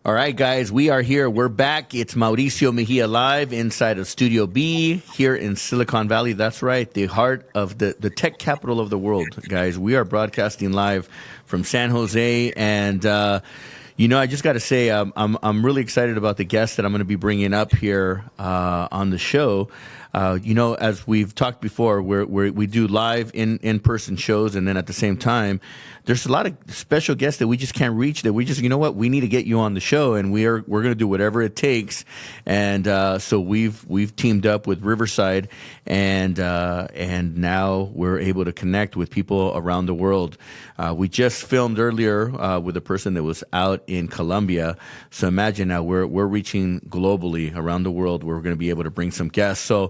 All right, guys, we are here. We're back. It's Mauricio Mejia live inside of Studio B here in Silicon Valley. That's right, the heart of the tech capital of the world, guys. We are broadcasting live from San Jose, and I just got to say, I'm really excited about the guest that I'm going to be bringing up here on the show. As we've talked before, we do live in-person shows, and then at the same time, there's a lot of special guests that we just can't reach. That we just, we need to get you on the show, and we're going to do whatever it takes. And so we've teamed up with Riverside, and now we're able to connect with people around the world. We just filmed earlier with a person that was out in Colombia. So imagine now we're reaching globally around the world. We're going to be able to bring some guests. So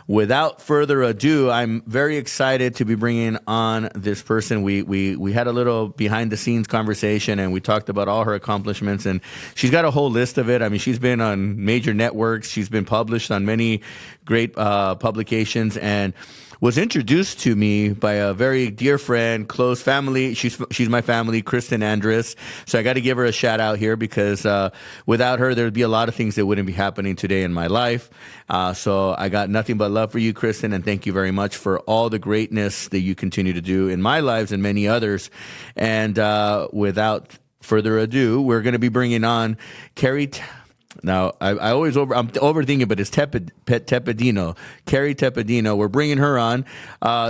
without further ado, I'm very excited to be bringing on this person. We had a little behind the scenes conversation, and we talked about all her accomplishments, and she's got a whole list of it. I mean, she's been on major networks. She's been published on many great publications, and was introduced to me by a very dear friend, close family. She's my family, Kristen Andrus. So I got to give her a shout out here because without her, there would be a lot of things that wouldn't be happening today in my life. So I got nothing but love for you, Kristen, and thank you very much for all the greatness that you continue to do in my lives and many others. And without further ado, we're going to be bringing on Kerry. Now, I'm overthinking, but it's Tepedino, Kerry Tepedino. We're bringing her on.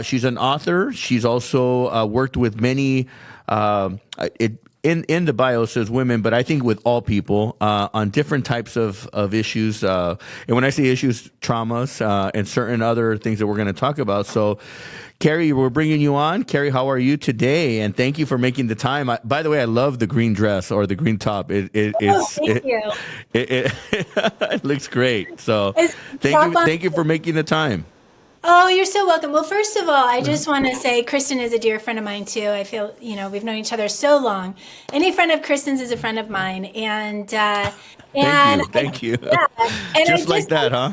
She's an author. She's also worked with many, in the bio says women, but I think with all people, on different types of issues. And when I say issues, traumas, and certain other things that we're going to talk about. So, Kerry, we're bringing you on. Kerry, how are you today? And thank you for making the time. By the way, I love the green dress or the green top. Thank you. It looks great. So thank you for making the time. Oh, you're so welcome. Well, first of all, I just want to say Kristen is a dear friend of mine too. I feel, we've known each other so long. Any friend of Kristen's is a friend of mine. And Thank you. Yeah. And just like that, huh?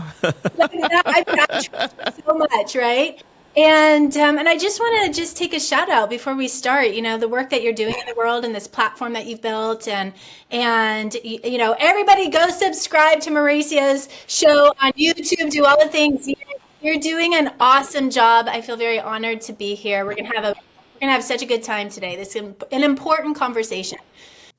Like that, I trust you so much, right? And I just want to take a shout out before we start, the work that you're doing in the world and this platform that you've built, and everybody go subscribe to Mauricio's show on YouTube, do all the things. You're doing an awesome job. I feel very honored to be here. We're going to have such a good time today. This is an important conversation.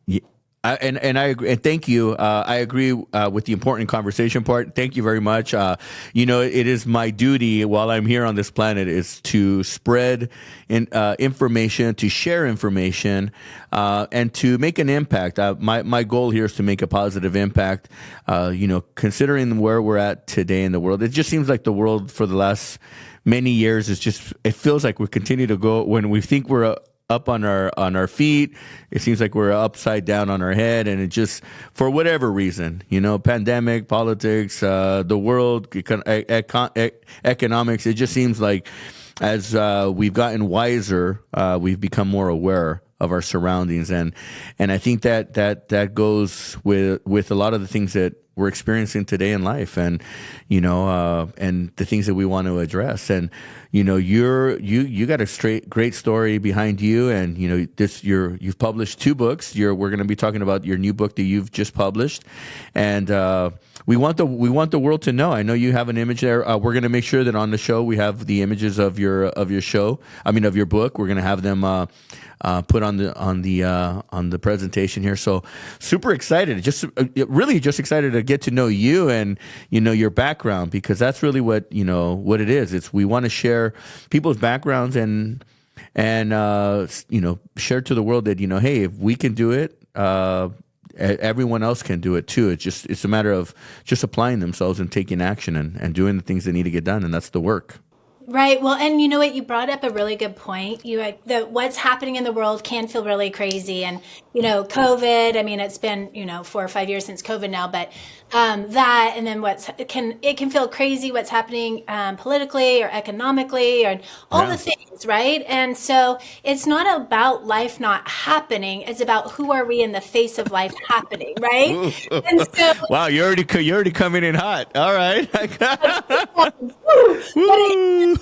Yeah. And I agree, and thank you. I agree with the important conversation part. Thank you very much. It is my duty while I'm here on this planet is to spread information, to share information, and to make an impact. My goal here is to make a positive impact. Considering where we're at today in the world, it just seems like the world for the last many years it feels like we continue to go when we think we're up on our feet. It seems like we're upside down on our head, and it just, for whatever reason, pandemic, politics, the world, economics, it just seems like as we've gotten wiser, we've become more aware of our surroundings, and I think that goes with a lot of the things that we're experiencing today in life, and and the things that we want to address. And you got a great story behind you, and you've published 2 books. We're going to be talking about your new book that you've just published, and we want the world to know. I know you have an image there. We're going to make sure that on the show we have the images of your show. I mean, of your book. We're going to have them put on the presentation here. So super excited, really excited to get to know you and your background, because that's really what it is. We want to share people's backgrounds and share to the world that hey, if we can do it, everyone else can do it too. It's a matter of just applying themselves and taking action and doing the things that need to get done, and that's the work. Right. Well, and you know what? You brought up a really good point. What's happening in the world can feel really crazy. And, COVID, I mean, it's been, 4 or 5 years since COVID now, but that, and then it can feel crazy what's happening politically or economically or all the things, right? And so it's not about life not happening. It's about who are we in the face of life happening, right? And so, wow, you're already coming in hot. All right.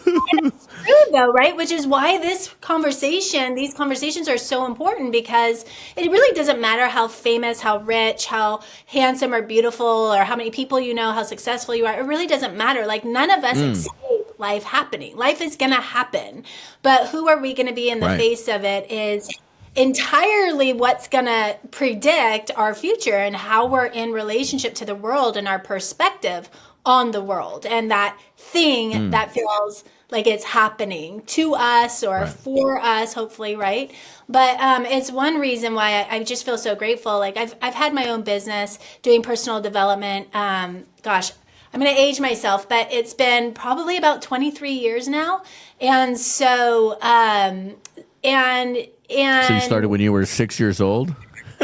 True though, right? Which is why these conversations are so important, because it really doesn't matter how famous, how rich, how handsome or beautiful, or how many people you know, how successful you are. It really doesn't matter. Like, none of us escape life happening. Life is going to happen. But who are we going to be in the Right. face of it is entirely what's going to predict our future and how we're in relationship to the world and our perspective on the world and that thing that feels like it's happening to us or Right. for us, hopefully, right? But it's one reason why I just feel so grateful. Like, I've had my own business doing personal development. Gosh, I'm going to age myself, but it's been probably about 23 years now. And so, So you started when you were 6 years old?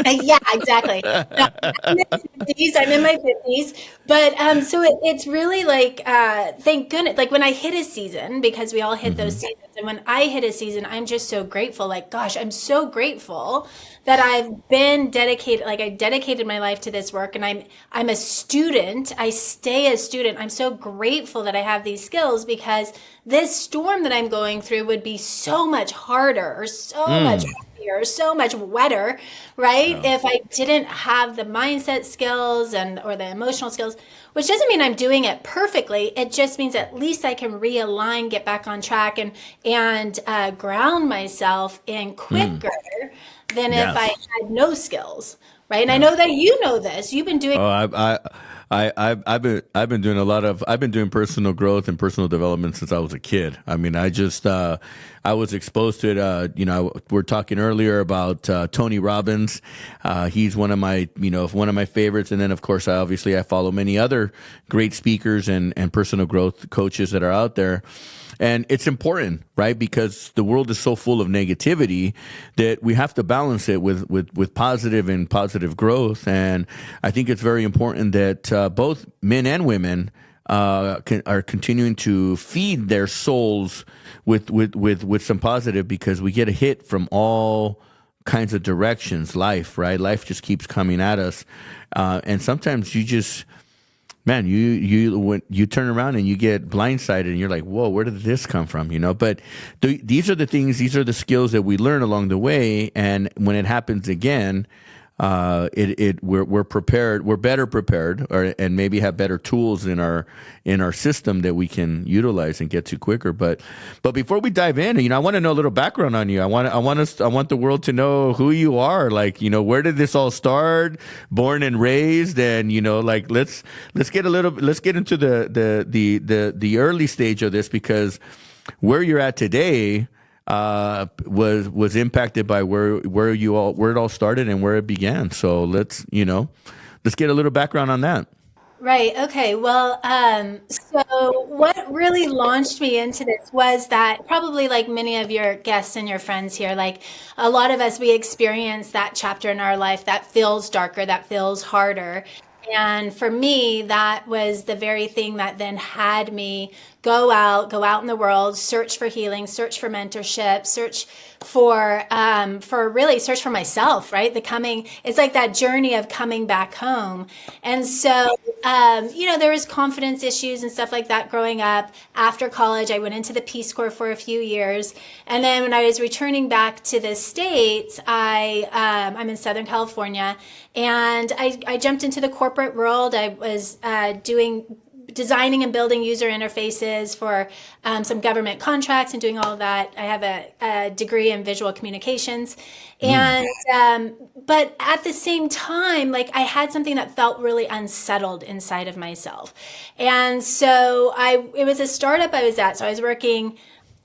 yeah, exactly. No, I'm in my 50s. I'm in my 50s. But so it's really like, thank goodness, like when I hit a season, because we all hit those seasons. And when I hit a season, I'm just so grateful. Like, gosh, I'm so grateful that I've been dedicated, like I dedicated my life to this work, and I'm a student. I stay a student. I'm so grateful that I have these skills, because this storm that I'm going through would be so much harder or so much happier, so much wetter, right? Yeah. If I didn't have the mindset skills and or the emotional skills, which doesn't mean I'm doing it perfectly. It just means at least I can realign, get back on track, and ground myself in quicker than if I Yes. had no skills, right? And I Yeah. know that you know this. You've been doing. Oh, I've been doing I've been doing personal growth and personal development since I was a kid. I mean, I was exposed to it. We're talking earlier about Tony Robbins. He's one of my favorites. And then, of course, I follow many other great speakers and personal growth coaches that are out there. And it's important, right? Because the world is so full of negativity that we have to balance it with positive and positive growth. And I think it's very important that both men and women are continuing to feed their souls with some positive, because we get a hit from all kinds of directions. Life just keeps coming at us. And sometimes you just, man, when you turn around and you get blindsided and you're like, whoa, where did this come from? But these are the things, these are the skills that we learn along the way. And when it happens again, we're prepared, we're better prepared, and maybe have better tools in our system that we can utilize and get to quicker. But before we dive in, I want to know a little background on you. I want the world to know who you are. Like, where did this all start? Born and raised, and like let's get into the early stage of this, because where you're at today was impacted by where it all started and where it began. So let's get a little background on that. Right. Okay. Well, so what really launched me into this was that, probably like many of your guests and your friends here, like a lot of us, we experience that chapter in our life that feels darker, that feels harder. And for me, that was the very thing that then had me go out in the world, search for healing, search for mentorship, search search for myself, right? It's like that journey of coming back home. And so, there was confidence issues and stuff like that growing up. After college, I went into the Peace Corps for a few years. And then when I was returning back to the States, I'm in Southern California, and I jumped into the corporate world. I was designing and building user interfaces for some government contracts and doing all of that. I have a degree in visual communications. And but at the same time, like, I had something that felt really unsettled inside of myself. And so it was a startup I was at. So I was working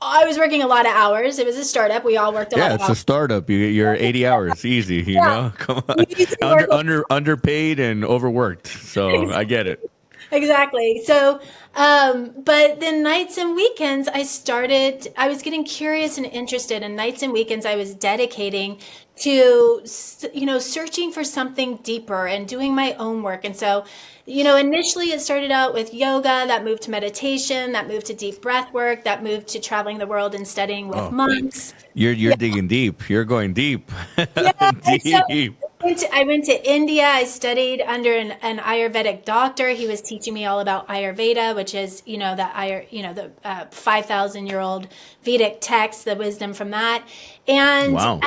a lot of hours. It was a startup. We all worked a lot Yeah, of it's a hours. startup. You're 80 hours, easy. Yeah. Come on, We used to work underpaid and overworked. So I get it. Exactly. So, but then nights and weekends, I was getting curious and interested, and nights and weekends I was dedicating to, searching for something deeper and doing my own work. And so, initially it started out with yoga, that moved to meditation, that moved to deep breath work, that moved to traveling the world and studying with Oh, monks. you're digging deep. You're going deep, Yeah. So deep. I went to India. I studied under an Ayurvedic doctor. He was teaching me all about Ayurveda, which is, the 5,000-year-old Vedic text, the wisdom from that. And Wow.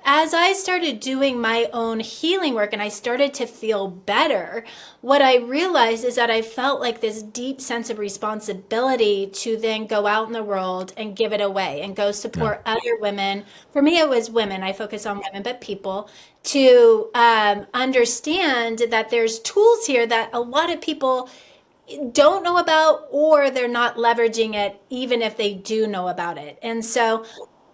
as I started doing my own healing work and I started to feel better, what I realized is that I felt like this deep sense of responsibility to then go out in the world and give it away and go Yeah. support other women. For me, it was women. I focus on women, but people to understand that there's tools here that a lot of people don't know about, or they're not leveraging it even if they do know about it. And so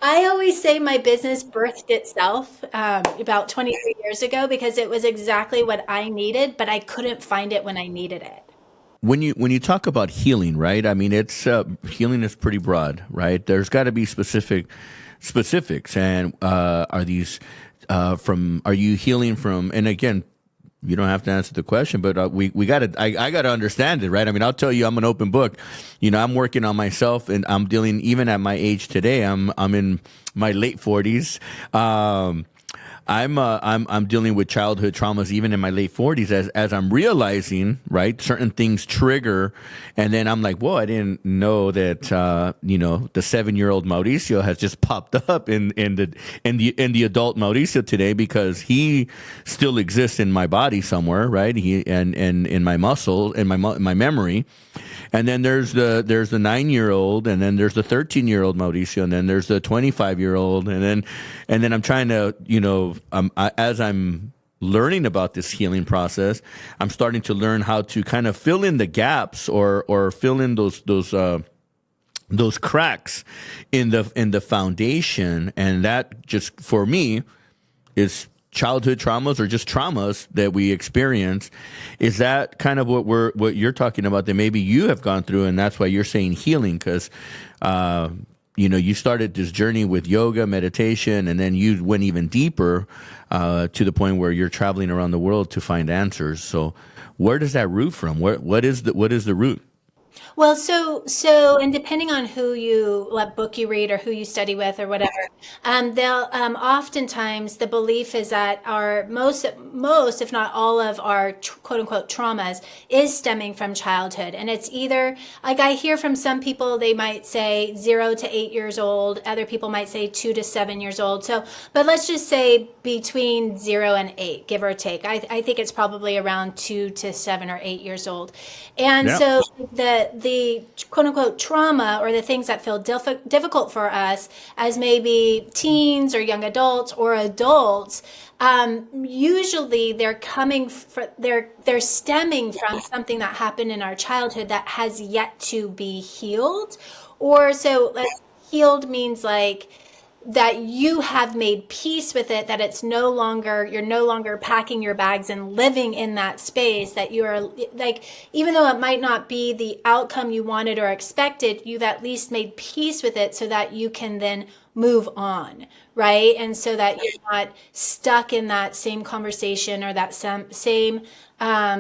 I always say my business birthed itself about 23 years ago because it was exactly what I needed, but I couldn't find it when I needed it. When you talk about healing, right? I mean, it's healing is pretty broad, right? There's got to be specifics, and are these from? Are you healing from? And again, you don't have to answer the question, but we got to. I got to understand it, right? I mean, I'll tell you, I'm an open book. I'm working on myself, and I'm dealing even at my age today. I'm in my late 40s. I'm dealing with childhood traumas even in my late 40s as I'm realizing, right, certain things trigger, and then I'm like, whoa, I didn't know that the 7-year-old Mauricio has just popped up in the adult Mauricio today, because he still exists in my body somewhere, right? He and in my muscle, in my memory. And then there's the 9-year-old, and then there's the 13-year-old Mauricio, and then there's the 25-year-old, and then I'm trying to, as I'm learning about this healing process, I'm starting to learn how to kind of fill in the gaps or fill in those cracks in the foundation, and that just for me is childhood traumas or just traumas that we experience. Is that kind of what you're talking about, that maybe you have gone through, and that's why you're saying healing? Because you started this journey with yoga, meditation, and then you went even deeper to the point where you're traveling around the world to find answers. So where does that root from? What is the root? Well, and depending on what book you read or who you study with or whatever, they'll oftentimes the belief is that our most, if not all of our quote unquote traumas is stemming from childhood. And it's either, like, I hear from some people, they might say 0 to 8 years old. Other people might say 2 to 7 years old. So, but let's just say between 0 and 8, give or take. I think it's probably around 2 to 7 or 8 years old. And Yeah. so the quote unquote trauma, or the things that feel difficult for us as maybe teens or young adults or adults, usually they're stemming from something that happened in our childhood that has yet to be healed. Or so like, healed means like that you have made peace with it, that you're no longer packing your bags and living in that space, that you're like, even though it might not be the outcome you wanted or expected, you've at least made peace with it so that you can then move on, right? And so that you're not stuck in that same conversation or that same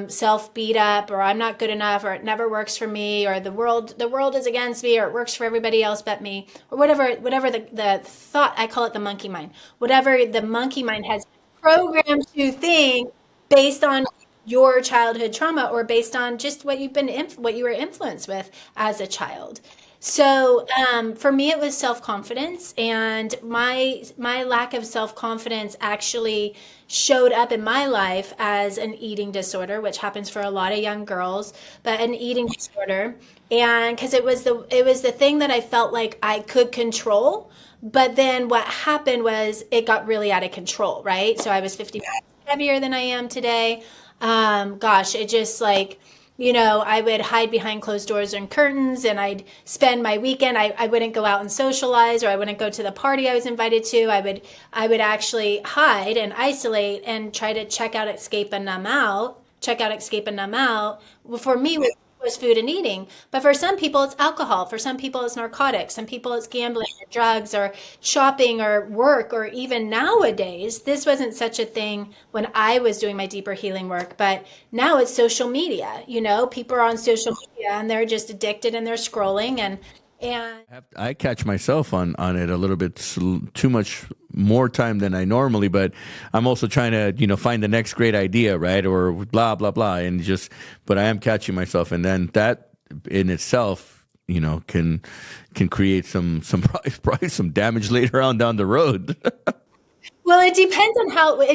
self beat up, or I'm not good enough, or it never works for me, or the world is against me, or it works for everybody else but me, or whatever the thought, I call it the monkey mind, whatever the monkey mind has programmed to think based on your childhood trauma, or based on just what you were influenced with as a child. So for me, it was self-confidence, and my lack of self-confidence actually showed up in my life as an eating disorder, which happens for a lot of young girls, but an eating disorder. And because it was the thing that I felt like I could control, but then what happened was it got really out of control, right? So I was 50 pounds heavier than I am today. It just like, I would hide behind closed doors and curtains, and I'd spend my weekend. I wouldn't go out and socialize, or I wouldn't go to the party I was invited to. I would actually hide and isolate and try to check out, escape, and numb out. For me, was food and eating. But for some people, it's alcohol. For some people, it's narcotics. Some people, it's gambling or drugs or shopping or work, or even nowadays, this wasn't such a thing when I was doing my deeper healing work, but now it's social media. People are on social media and they're just addicted and they're scrolling, and And I catch myself on it a little bit too much more time than I normally, but I'm also trying to, find the next great idea, right? Or blah, blah, blah. But I am catching myself. And then that in itself, can create some probably some damage later on down the road. well, it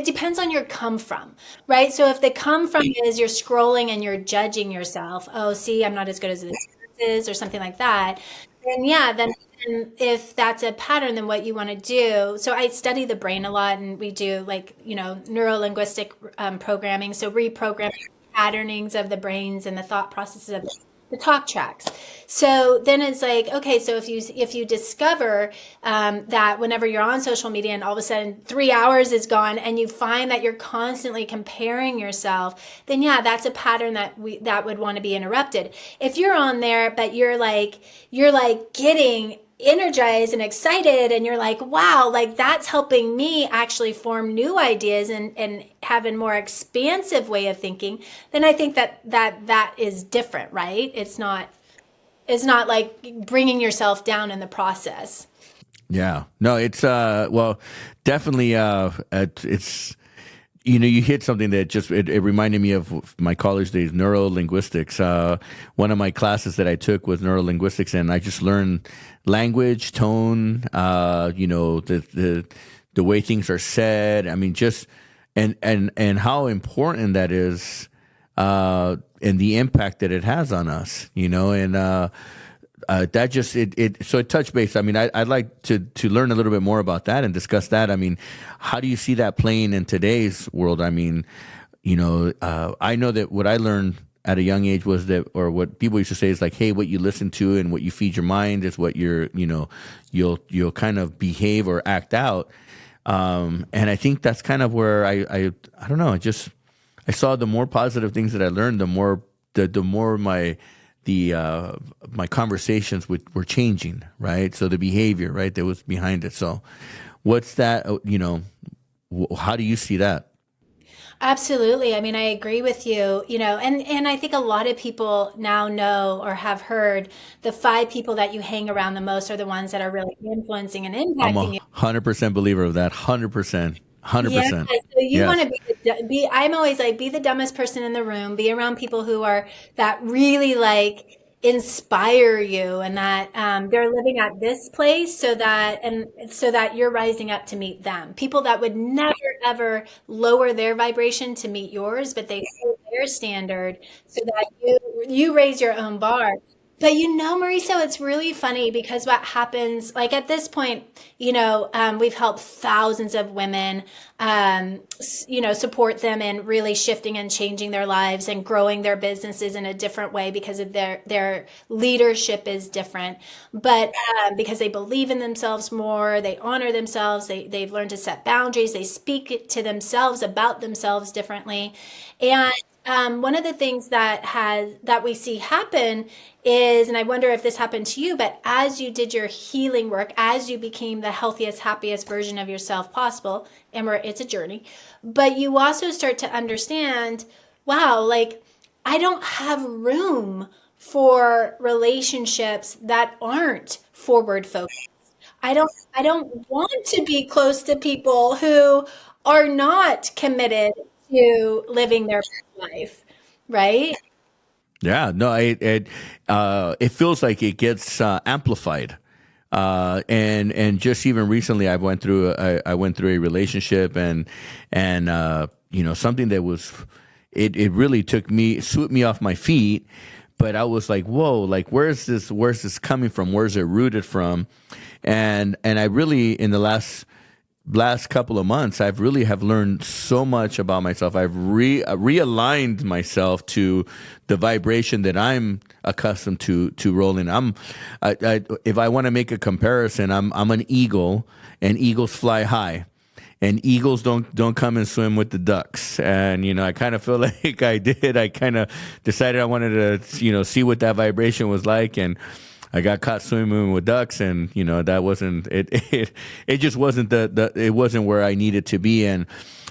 depends on your come from, right? So if the come from is you're scrolling and you're judging yourself, oh, see, I'm not as good as this is, or something like that, then yeah, then if that's a pattern, then what you want to do. So I study the brain a lot, and we do like, neuro linguistic programming. So reprogramming patternings of the brains and the thought processes of the talk tracks. So then it's like, okay, so if you discover that whenever you're on social media and all of a sudden 3 hours is gone, and you find that you're constantly comparing yourself, then yeah, that's a pattern that would want to be interrupted. If you're on there, but you're like getting energized and excited, and you're like, wow, like that's helping me actually form new ideas and have a more expansive way of thinking, then I think that is different, right? It's not like bringing yourself down in the process. Yeah, no, it's well, definitely it's you hit something that just it reminded me of my college days, neurolinguistics. One of my classes that I took was neurolinguistics, and I just learned language, tone, the way things are said. I mean, just and how important that is, and the impact that it has on us, and that just so it touched base. I mean, I'd like to learn a little bit more about that and discuss that. I mean, how do you see that playing in today's world? I mean, I know that what I learned at a young age was that, or what people used to say is like, hey, what you listen to and what you feed your mind is what you'll kind of behave or act out. And I think that's kind of where I don't know. I saw the more positive things that I learned, the more my conversations were changing, right? So the behavior, right, that was behind it. So what's that, how do you see that? Absolutely. I mean, I agree with you, and I think a lot of people now know or have heard the 5 people that you hang around the most are the ones that are really influencing and I'm impacting you. 100% believer of that. 100%. Yeah, 100%. so you want Yes. to be, I'm always like, be the dumbest person in the room, be around people that really like inspire you, and that they're living at this place, so that you're rising up to meet them. People that would never ever lower their vibration to meet yours, but they hold their standard so that you raise your own bar. But Mauricio, it's really funny because what happens, like at this point, we've helped thousands of women, support them in really shifting and changing their lives and growing their businesses in a different way because of their leadership is different. But because they believe in themselves more, they honor themselves, they've learned to set boundaries, they speak to themselves about themselves differently. And one of the things that we see happen is, and I wonder if this happened to you, but as you did your healing work, as you became the healthiest, happiest version of yourself possible, and it's a journey, but you also start to understand, wow, like I don't have room for relationships that aren't forward focused. I don't want to be close to people who are not committed to living their best life, right? Yeah, no, it feels like it gets amplified, and just even recently, I went through a relationship, and something that was it really swept me off my feet, but I was like, whoa, like where's this coming from? Where's it rooted from? And I really in the last couple of months, I've really have learned so much about myself. I've realigned myself to the vibration that I'm accustomed to rolling. If I want to make a comparison, I'm an eagle, and eagles fly high, and eagles don't come and swim with the ducks. And I kind of feel like I did. I kind of decided I wanted to see what that vibration was like, and I got caught swimming with ducks, and that wasn't it. It just wasn't it wasn't where I needed to be, and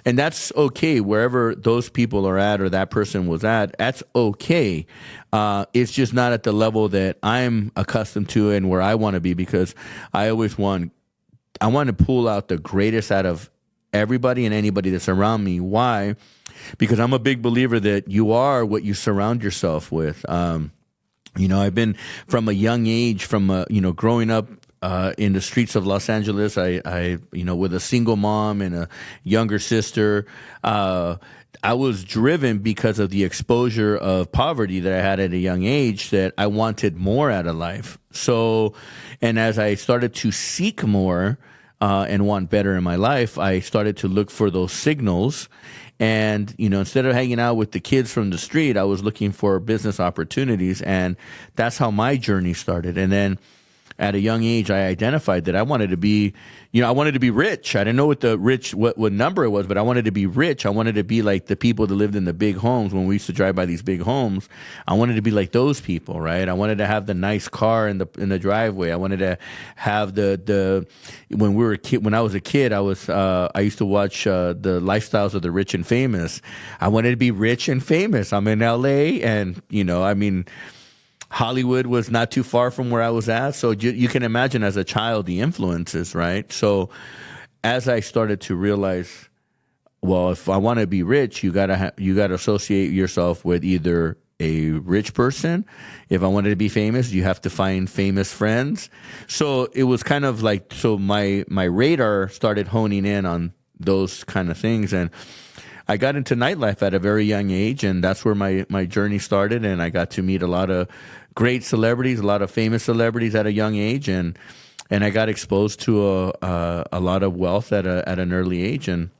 and that's okay wherever those people are at or that person was at. That's okay. It's just not at the level that I'm accustomed to and where I want to be, because I want to pull out the greatest out of everybody and anybody that's around me. Why? Because I'm a big believer that you are what you surround yourself with. I've been from a young age, growing up in the streets of Los Angeles. I with a single mom and a younger sister. I was driven because of the exposure of poverty that I had at a young age, that I wanted more out of life. So, and as I started to seek more and want better in my life, I started to look for those signals. And, instead of hanging out with the kids from the street, I was looking for business opportunities. And that's how my journey started. And then at a young age, I identified that I wanted to be, I wanted to be rich. I didn't know what number it was, but I wanted to be rich. I wanted to be like the people that lived in the big homes. When we used to drive by these big homes, I wanted to be like those people, right? I wanted to have the nice car in the driveway. I wanted to have when I was a kid, I used to watch the lifestyles of the rich and famous. I wanted to be rich and famous. I'm in LA, and Hollywood was not too far from where I was at. So you can imagine as a child the influences, right? So as I started to realize, well, if I want to be rich, you gotta associate yourself with either a rich person. If I wanted to be famous, you have to find famous friends. So it was kind of like, so my radar started honing in on those kind of things. And I got into nightlife at a very young age, and that's where my journey started. And I got to meet a lot of great celebrities, a lot of famous celebrities at a young age, and I got exposed to a lot of wealth at an early age. And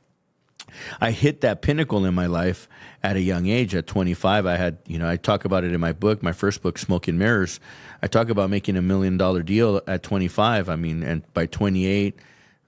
I hit that pinnacle in my life at a young age. At 25, I had, I talk about it in my book, my first book, Smoke and Mirrors. I talk about making $1 million deal at 25. I mean, and by 28,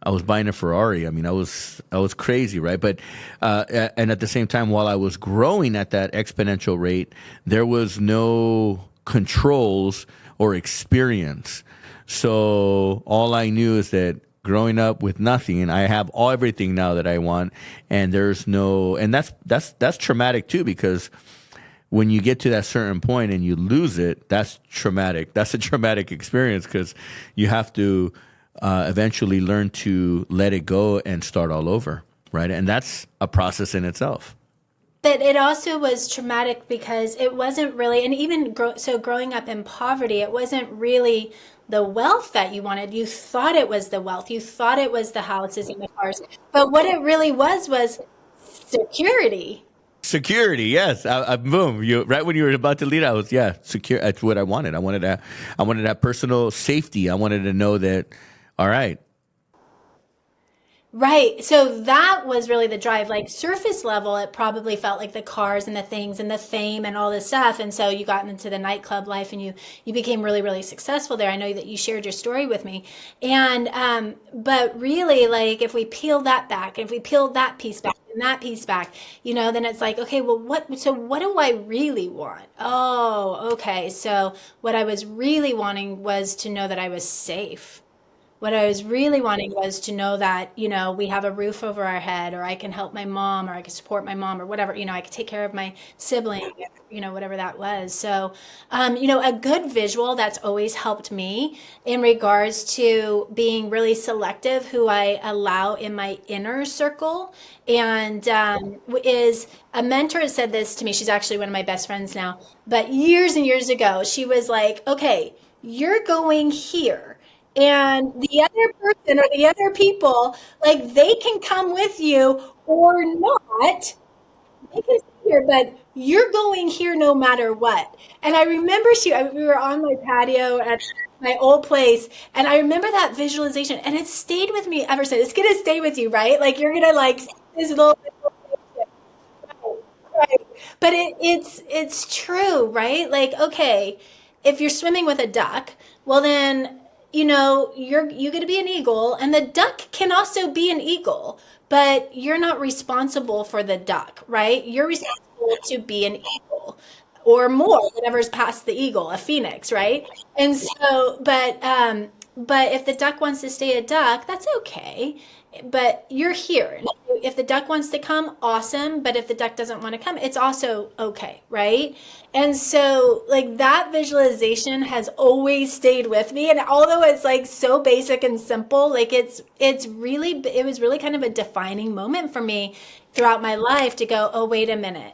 I was buying a Ferrari. I mean, I was crazy, right? But and at the same time, while I was growing at that exponential rate, there was no controls or experience. So all I knew is that growing up with nothing, I have everything now that I want, and that's traumatic too, because when you get to that certain point and you lose it, that's traumatic. That's a traumatic experience, because you have to eventually learn to let it go and start all over, right? And that's a process in itself. But it also was traumatic because it wasn't really, and even growing up in poverty, it wasn't really the wealth that you wanted. You thought it was the wealth. You thought it was the houses and the cars. But what it really was security. Security, yes. Boom. Right when you were about to lead, I was, secure. That's what I wanted. I wanted to have personal safety. I wanted to know that, all right. Right. So that was really the drive. Like surface level, it probably felt like the cars and the things and the fame and all this stuff. And so you got into the nightclub life and you became really, really successful there. I know that you shared your story with me. And but really, like if we peel that back, if we peel that piece back and that piece back, then it's like, okay, well, what do I really want? Oh, okay. So what I was really wanting was to know that I was safe. What I was really wanting was to know that, we have a roof over our head, or I can help my mom, or I can support my mom, or whatever, I could take care of my sibling, whatever that was. So, a good visual that's always helped me in regards to being really selective who I allow in my inner circle. And is a mentor said this to me. She's actually one of my best friends now, but years and years ago, she was like, okay, you're going here. And the other person or the other people, like they can come with you or not. They can stay here, but you're going here no matter what. And I remember we were on my patio at my old place, and I remember that visualization, and it stayed with me ever since. It's gonna stay with you, right? Like you're gonna like this little right. But it's true, right? Like, okay, if you're swimming with a duck, well then you're going to be an eagle, and the duck can also be an eagle, but you're not responsible for the duck, right? You're responsible to be an eagle or more, whatever's past the eagle, a phoenix, right? And so, but But if the duck wants to stay a duck, that's okay. But you're here. If the duck wants to come, awesome. But if the duck doesn't want to come, it's also okay, right? And so, like, that visualization has always stayed with me. And although it's like so basic and simple, like it was really kind of a defining moment for me throughout my life to go, oh, wait a minute.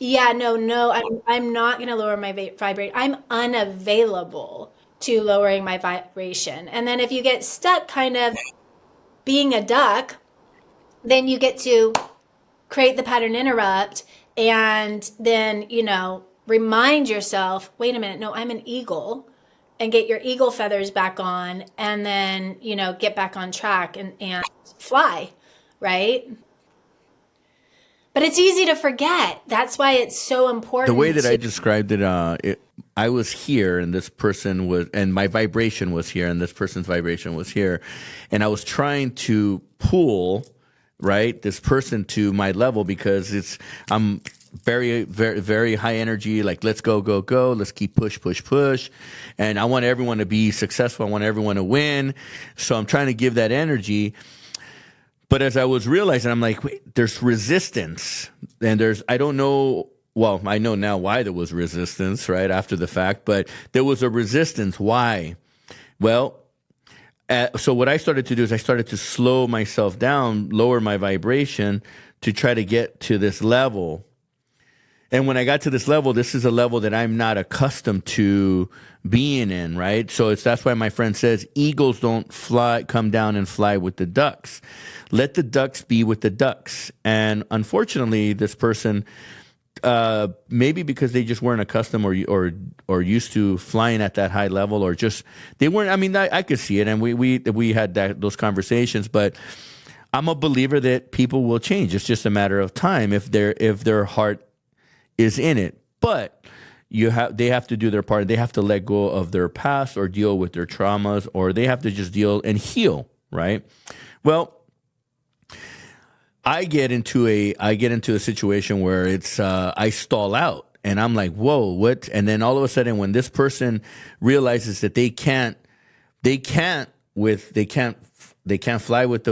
Yeah, no, I'm not going to lower my vibrate. I'm unavailable to lowering my vibration. And then if you get stuck kind of being a duck, then you get to create the pattern interrupt and then, remind yourself, wait a minute, no, I'm an eagle, and get your eagle feathers back on, and then, get back on track and fly, right? But it's easy to forget. That's why it's so The way important that I to. described it, I was here and this person was, and my vibration was here and this person's vibration was here. And I was trying to pull, right, this person to my level because I'm very, very, very high energy. Like, let's go, go, go. Let's keep push, push, push. And I want everyone to be successful. I want everyone to win. So I'm trying to give that energy. But as I was realizing, I'm like, wait, there's resistance. And I don't know, well, I know now why there was resistance, right, after the fact, but there was a resistance. Why? Well, so what I started to do is I started to slow myself down, lower my vibration to try to get to this level. And when I got to this level, this is a level that I'm not accustomed to being in, right? So that's why my friend says eagles don't come down and fly with the ducks. Let the ducks be with the ducks. And unfortunately, this person, maybe because they just weren't accustomed or used to flying at that high level, or just they weren't. I mean, I could see it, and we had those conversations, but. I'm a believer that people will change. It's just a matter of time if their heart is in it. But they have to do their part. They have to let go of their past or deal with their traumas, or they have to just deal and heal, right? Well, I get into a situation where I stall out and I'm like, whoa, what? And then all of a sudden when this person realizes that they can't fly with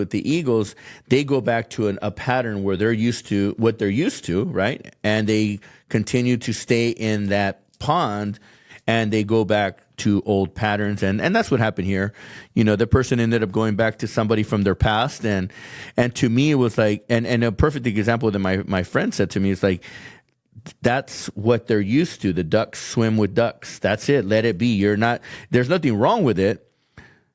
the eagles, they go back to a pattern where they're used to what they're used to, right? And they continue to stay in that pond, and they go back to old patterns, and that's what happened here. The person ended up going back to somebody from their past, and to me it was like, and a perfect example that my friend said to me is like, that's what they're used to. The ducks swim with ducks. That's it. Let it be. There's nothing wrong with it.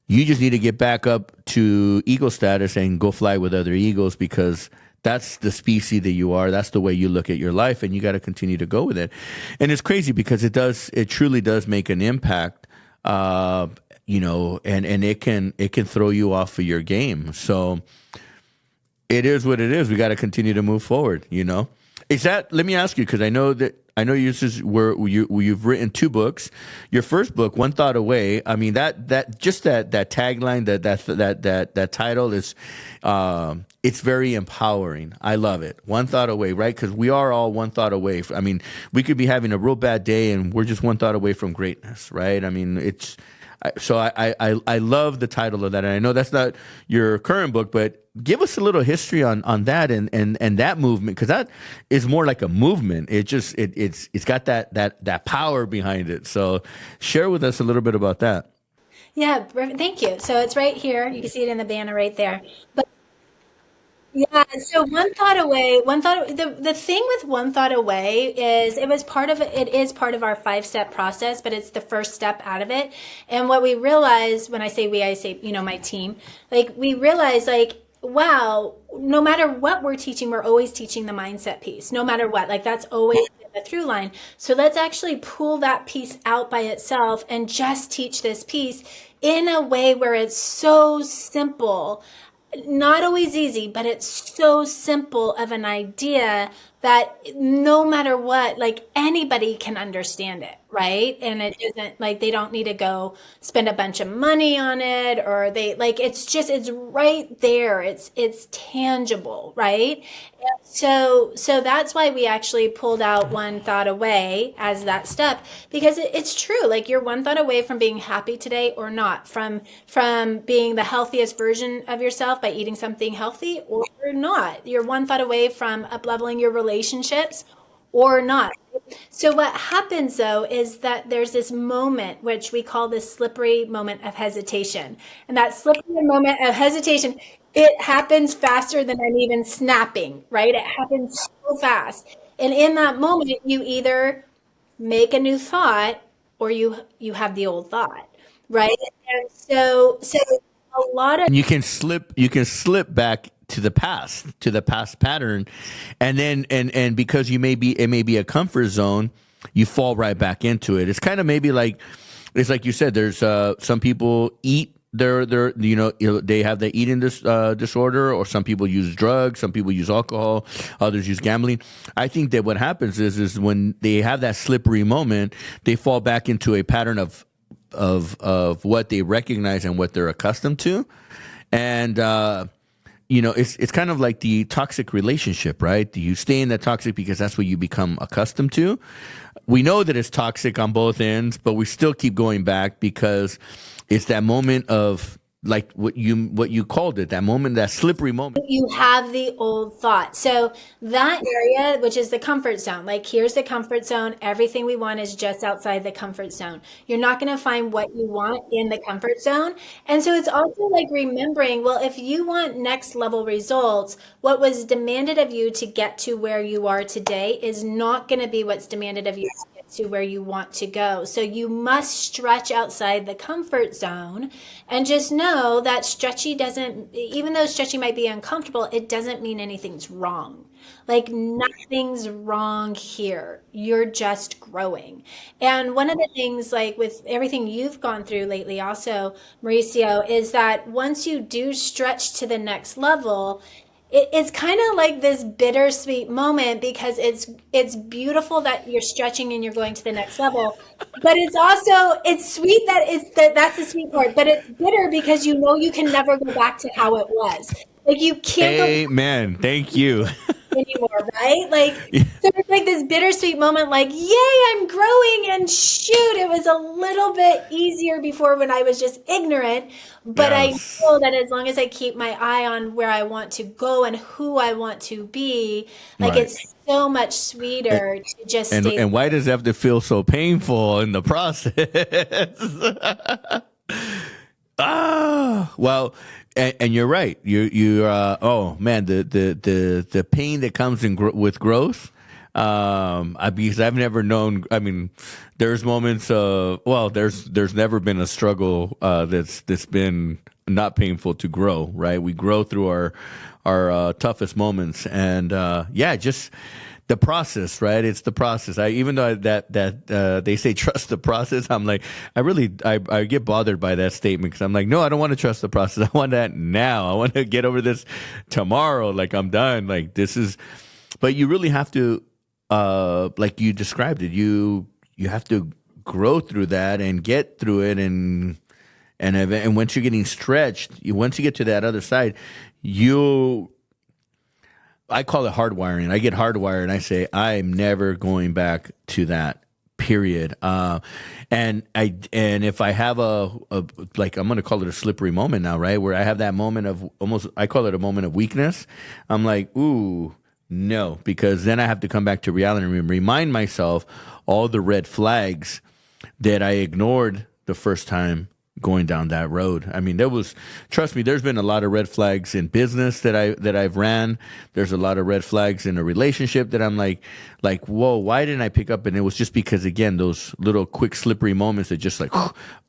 You just need to get back up to eagle status and go fly with other eagles, because that's the species that you are. That's the way you look at your life, and you got to continue to go with it. And it's crazy because it truly does make an impact, and it can throw you off of your game. So it is what it is. We got to continue to move forward, let me ask you, because I know you've written 2 books. Your first book, One Thought Away. I mean, that tagline, that title is, it's very empowering. I love it. One thought away, right? Because we are all one thought away. I mean, we could be having a real bad day and we're just one thought away from greatness, right? I mean, I love the title of that. And I know that's not your current book, but give us a little history on that and that movement, because that is more like a movement. It's got that power behind it. So share with us a little bit about that. Yeah, thank you. So it's right here. You can see it in the banner right there. But yeah, so one thought away, the thing with one thought away is it is part of our 5-step process, but it's the first step out of it. And what we realize, when I say we, I say, my team, like we realize like, wow, no matter what we're teaching, we're always teaching the mindset piece, no matter what, like that's always the through line. So let's actually pull that piece out by itself and just teach this piece in a way where it's so simple. Not always easy, but it's so simple of an idea, that no matter what, like anybody can understand it, right? And it isn't like they don't need to go spend a bunch of money on it, or they like it's right there. It's tangible, right? And so that's why we actually pulled out one thought away as that step, because it's true. Like you're one thought away from being happy today or not, from being the healthiest version of yourself by eating something healthy or not. You're one thought away from up leveling your relationships or not. So what happens though is that there's this moment which we call this slippery moment of hesitation. And that slippery moment of hesitation, it happens faster than I'm even snapping, right? It happens so fast. And in that moment, you either make a new thought or you have the old thought, right? And so a lot of And you can slip back to the past pattern, and then and because it may be a comfort zone, you fall right back into it. It's kind of maybe like, it's like you said, there's some people eat their they have the eating disorder, or some people use drugs, some people use alcohol, others use gambling. I think that what happens is when they have that slippery moment, they fall back into a pattern of what they recognize and what they're accustomed to. And it's kind of like the toxic relationship, right? You stay in that toxic because that's what you become accustomed to. We know that it's toxic on both ends, but we still keep going back because it's that moment of, like, what you called it, that moment, that slippery moment. you have the old thought. So that area, which is the comfort zone, like here's the comfort zone. Everything we want is just outside the comfort zone. You're not going to find what you want in the comfort zone. And so it's also like remembering, well, if you want next level results, what was demanded of you to get to where you are today is not going to be what's demanded of you to get to where you want to go. So you must stretch outside the comfort zone, and just know that stretchy doesn't, even though stretchy might be uncomfortable, it doesn't mean anything's wrong. Like nothing's wrong here. You're just growing. And one of the things, like with everything you've gone through lately, also, Mauricio, is that once you do stretch to the next level, it's kind of like this bittersweet moment, because it's beautiful that you're stretching and you're going to the next level, but it's sweet that that's the sweet part, but it's bitter because you know you can never go back to how it was. Like you can't go Amen. Thank you. anymore, right? Like, so it's like this bittersweet moment, like, yay, I'm growing, and shoot, it was a little bit easier before when I was just ignorant. But I Yes. know that as long as I keep my eye on where I want to go and who I want to be, like, Right. it's so much And, sweeter to just and stay and why there. does it have to feel so painful in the process? Well, and you're right. Oh man, the pain that comes with growth. Because I've never known. I mean, there's moments of, well, there's never been a struggle that's been not painful to grow. Right, we grow through our toughest moments, and yeah, just the process, right? It's the process. Even though they say trust the process, I'm like, I get bothered by that statement, because I'm like, no, I don't want to trust the process. I want that now. I want to get over this tomorrow. Like, I'm done. Like, this is. But you really have to, like you described it. You have to grow through that and get through it, and once you're getting stretched, once you get to that other side, you. I call it hardwiring. I get hardwired, and I say I'm never going back to that. Period. And if I have a like, I'm going to call it a slippery moment now, right? Where I have that moment of almost, I call it a moment of weakness. I'm like, ooh, no, because then I have to come back to reality and remind myself all the red flags that I ignored the first time going down that road. I mean, trust me, there's been a lot of red flags in business that I've ran. There's a lot of red flags in a relationship that I'm like, whoa, why didn't I pick up? And it was just because, again, those little quick slippery moments that just like,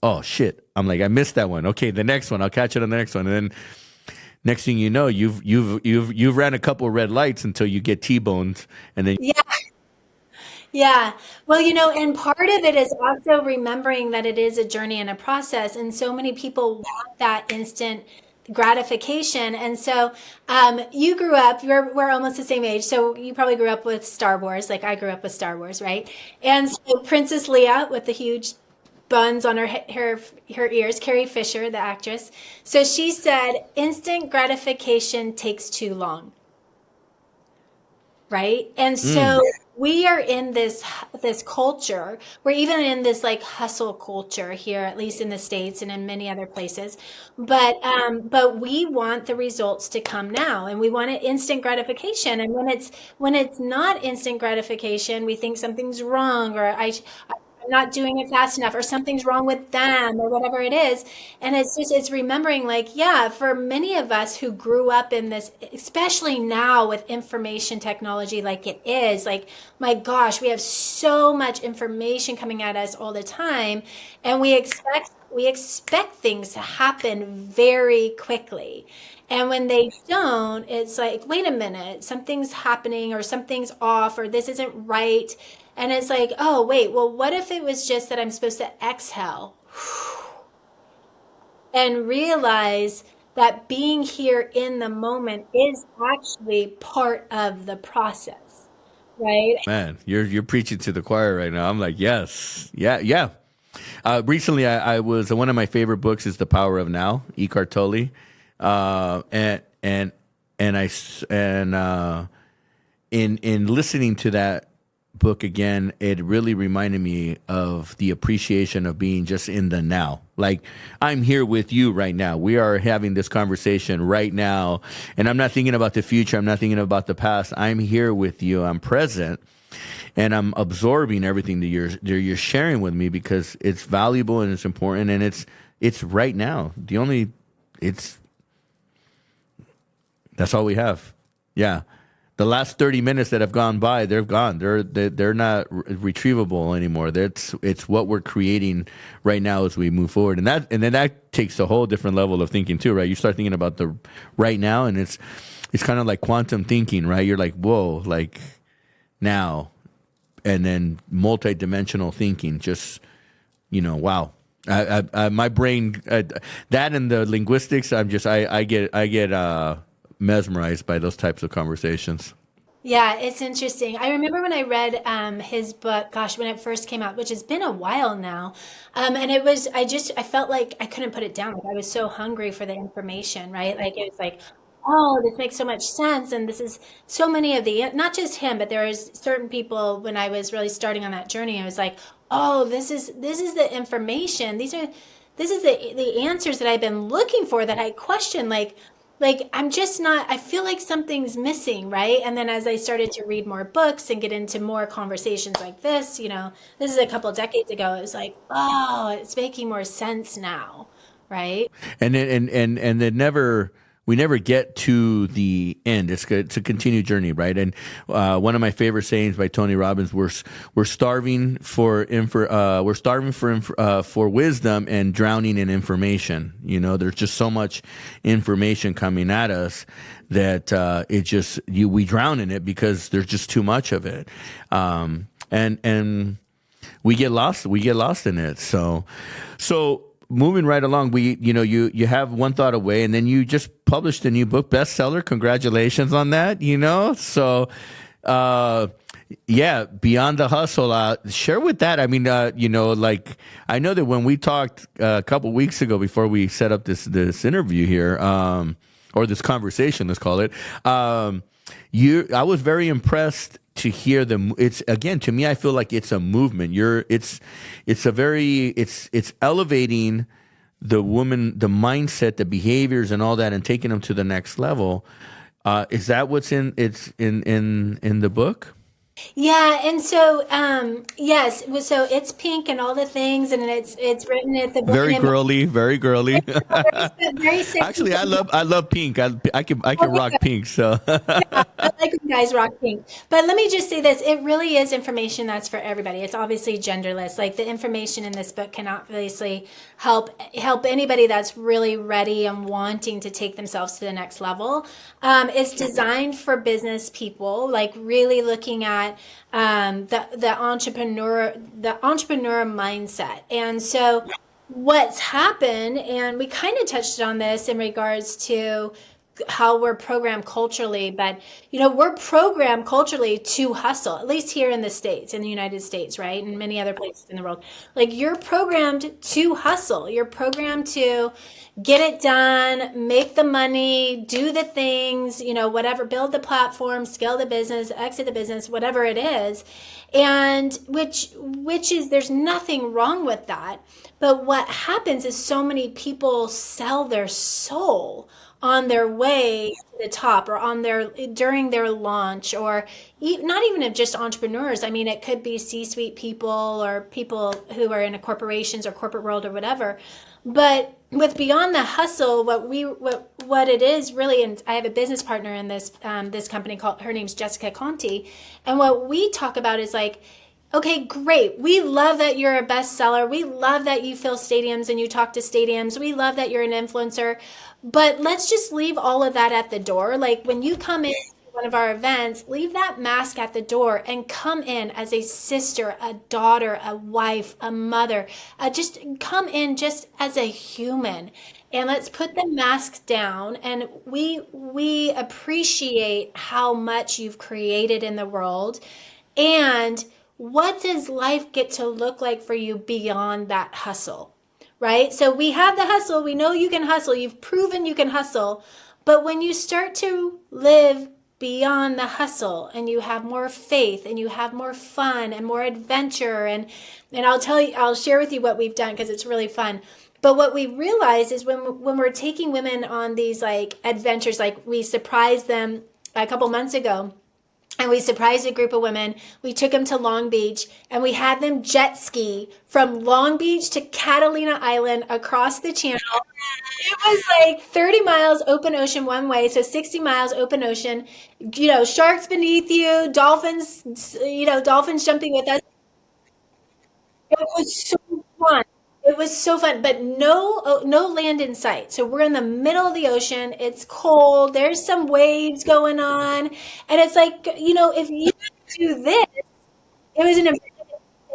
oh shit. I'm like, I missed that one. Okay, the next one, I'll catch it on the next one. And then next thing you know, you've ran a couple of red lights until you get T-boned, and then Yeah. Yeah. Well, and part of it is also remembering that it is a journey and a process. And so many people want that instant gratification. And so you grew up, we're almost the same age. So you probably grew up with Star Wars, like I grew up with Star Wars, right? And so Princess Leia with the huge buns on her ears, Carrie Fisher, the actress. So she said, instant gratification takes too long. Right. And so we are in this culture. We're even in this like hustle culture here, at least in the States and in many other places. But we want the results to come now, and we want it instant gratification. And when it's not instant gratification, we think something's wrong, or I'm not doing it fast enough, or something's wrong with them, or whatever it is. And it's remembering, like, yeah, for many of us who grew up in this, especially now with information technology like it is, like, my gosh, we have so much information coming at us all the time, and we expect things to happen very quickly. And when they don't, it's like, wait a minute, something's happening, or something's off, or this isn't right. And it's like, oh, wait, well, what if it was just that I'm supposed to exhale and realize that being here in the moment is actually part of the process, right? Man, you're preaching to the choir right now. I'm like, yes, yeah. Recently, I was one of my favorite books is The Power of Now, Eckhart Tolle, in listening to that book again, it really reminded me of the appreciation of being just in the now. Like, I'm here with you right now. We are having this conversation right now, and I'm not thinking about the future. I'm not thinking about the past. I'm here with you. I'm present, and I'm absorbing everything that you're sharing with me, because it's valuable and it's important, and it's right now. That's all we have. Yeah. The last 30 minutes that have gone by, they're gone. They're not retrievable anymore. It's what we're creating right now as we move forward, and then that takes a whole different level of thinking too, right? You start thinking about the right now, and it's kind of like quantum thinking, right? You're like, whoa, like now, and then multi-dimensional thinking. Just wow. My brain, that and the linguistics, I get mesmerized by those types of conversations. Yeah, it's interesting. I remember when I read his book, gosh, when it first came out, which has been a while now. And I felt like I couldn't put it down. Like, I was so hungry for the information, right? Like, it was like, oh, this makes so much sense. And this is so many of not just him, but there was certain people when I was really starting on that journey. I was like, oh, this is the information. This is the answers that I've been looking for, that I question. Like I'm just not, I feel like something's missing, right? And then as I started to read more books and get into more conversations like this is a couple of decades ago, it was like, oh, it's making more sense now, right? And then we never get to the end. It's a continued journey, right? And one of my favorite sayings by Tony Robbins: we're starving for wisdom and drowning in information. There's just so much information coming at us that we drown in it because there's just too much of it, and we get lost. We get lost in it. So. Moving right along, you have One Thought Away, and then you just published a new book, bestseller. Congratulations on that. So Beyond the Hustle. Share with that. I mean, like, I know that when we talked a couple weeks ago before we set up this interview here, or this conversation, let's call it. I was very impressed to hear it's, again, to me, I feel like it's a movement. It's elevating the woman, the mindset, the behaviors, and all that, and taking them to the next level. Is that what's in the book? Yeah, and so yes, so it's pink and all the things, and it's written at the very girly, very girly. very sexy. Actually, I love pink. I can rock pink. So yeah, I like when guys rock pink. But let me just say this: it really is information that's for everybody. It's obviously genderless. Like, the information in this book can obviously help anybody that's really ready and wanting to take themselves to the next level. It's designed for business people, like really looking at the entrepreneur mindset. And so what's happened, and we kind of touched on this in regards to how we're programmed culturally, but we're programmed culturally to hustle, at least here in the States, in the United States, right? And many other places in the world. Like, you're programmed to hustle. You're programmed to get it done, make the money, do the things, whatever, build the platform, scale the business, exit the business, whatever it is. And which is, there's nothing wrong with that. But what happens is so many people sell their soul on their way to the top, or on their during their launch, or not even of just entrepreneurs. I mean, it could be C-suite people, or people who are in a corporations or corporate world or whatever. But with Beyond the Hustle, what it is really, and I have a business partner in this company, called, her name's Jessica Conti, and what we talk about is like, okay, great. We love that you're a bestseller. We love that you fill stadiums and you talk to stadiums. We love that you're an influencer. But let's just leave all of that at the door. Like, when you come in to one of our events, leave that mask at the door and come in as a sister, a daughter, a wife, a mother. Just come in just as a human. And let's put the mask down, and we appreciate how much you've created in the world. And what does life get to look like for you beyond that hustle, right? So we have the hustle. We know you can hustle. You've proven you can hustle. But when you start to live beyond the hustle, and you have more faith, and you have more fun and more adventure, and I'll share with you what we've done, because it's really fun. But what we realize is, when we're taking women on these like adventures, like we surprised them a couple months ago. And we surprised a group of women. We took them to Long Beach, and we had them jet ski from Long Beach to Catalina Island across the channel. It was like 30 miles open ocean one way, so 60 miles open ocean. Sharks beneath you, dolphins jumping with us. It was so fun. It was so fun, but no land in sight. So we're in the middle of the ocean. It's cold. There's some waves going on, and it's like, if you do this, it was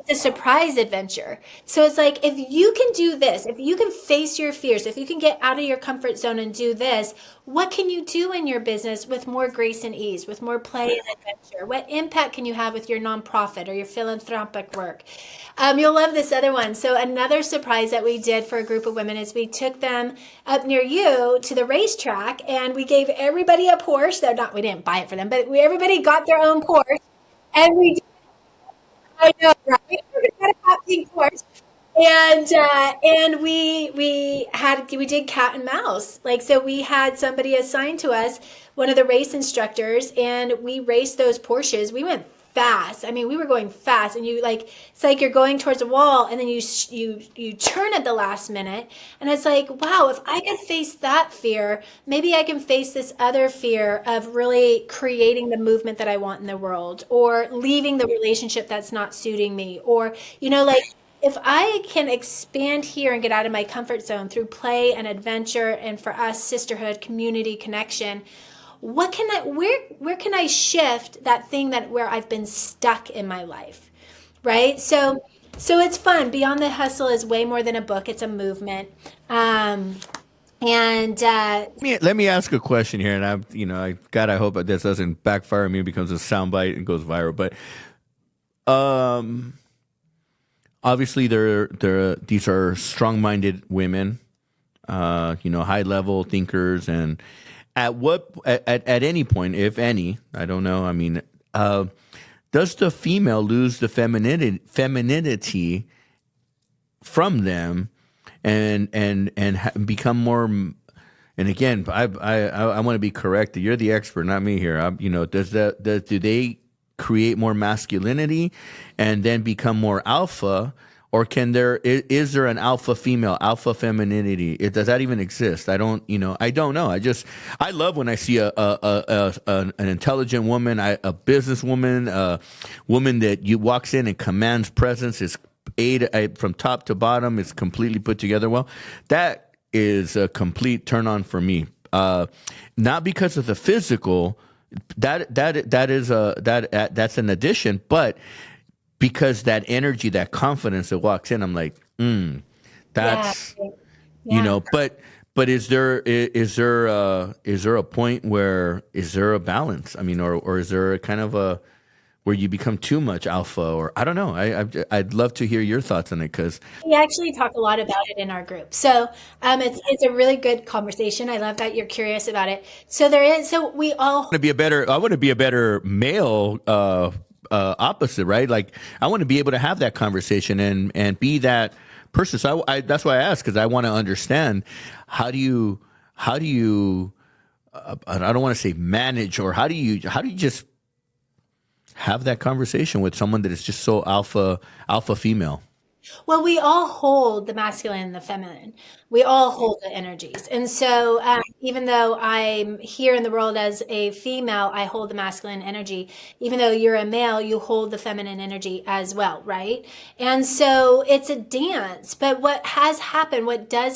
it's a surprise adventure. So it's like, if you can do this, if you can face your fears, if you can get out of your comfort zone and do this, what can you do in your business with more grace and ease, with more play and adventure? What impact can you have with your nonprofit or your philanthropic work? You'll love this other one. So another surprise that we did for a group of women is, we took them up near you to the racetrack, and we gave everybody a Porsche. We didn't buy it for them, but everybody got their own Porsche, and I know, right? We got a hot pink Porsche, and we did cat and mouse. Like, so we had somebody assigned to us, one of the race instructors, and we raced those Porsches. We went fast. I mean, we were going fast, and it's like you're going towards a wall, and then you turn at the last minute, and it's like, wow, if I can face that fear, maybe I can face this other fear of really creating the movement that I want in the world, or leaving the relationship that's not suiting me, or like, if I can expand here and get out of my comfort zone through play and adventure, and for us, sisterhood, community, connection, where can I shift that thing where I've been stuck in my life, right? So it's fun. Beyond the Hustle is way more than a book. It's a movement. Let me ask a question here, and I hope that this doesn't backfire on me, becomes a soundbite and goes viral. But obviously, these are strong-minded women, high-level thinkers, and at any point, if any, I don't know. I mean, does the female lose the femininity from them, and become more? And again, I want to be corrected. You're the expert, not me here. Do they create more masculinity and then become more alpha? Or is there an alpha female, alpha femininity? Does that even exist? I don't know. I love when I see an intelligent woman, a businesswoman, a woman that walks in and commands presence, is from top to bottom, is completely put together well. That is a complete turn on for me. Not because of the physical, that's an addition, but because that energy, that confidence that walks in, I'm like, Yeah. That's, Yeah. but is there a point where is there a balance? I mean, or is there a kind of a where you become too much alpha, or I don't know. I'd love to hear your thoughts on it because We actually talk a lot about it in our group. So it's a really good conversation. I love that you're curious about it. So there is, so we all, I want to be a better male opposite, right? Like I want to be able to have that conversation and be that person. So that's why I ask, because I want to understand how do you I don't want to say manage, or how do you just have that conversation with someone that is just so alpha female. well, we all hold the masculine and the feminine. We all hold the energies. And so, even though I'm here in the world as a female, I hold the masculine energy. Even though you're a male, you hold the feminine energy as well, right? And so it's a dance. But what does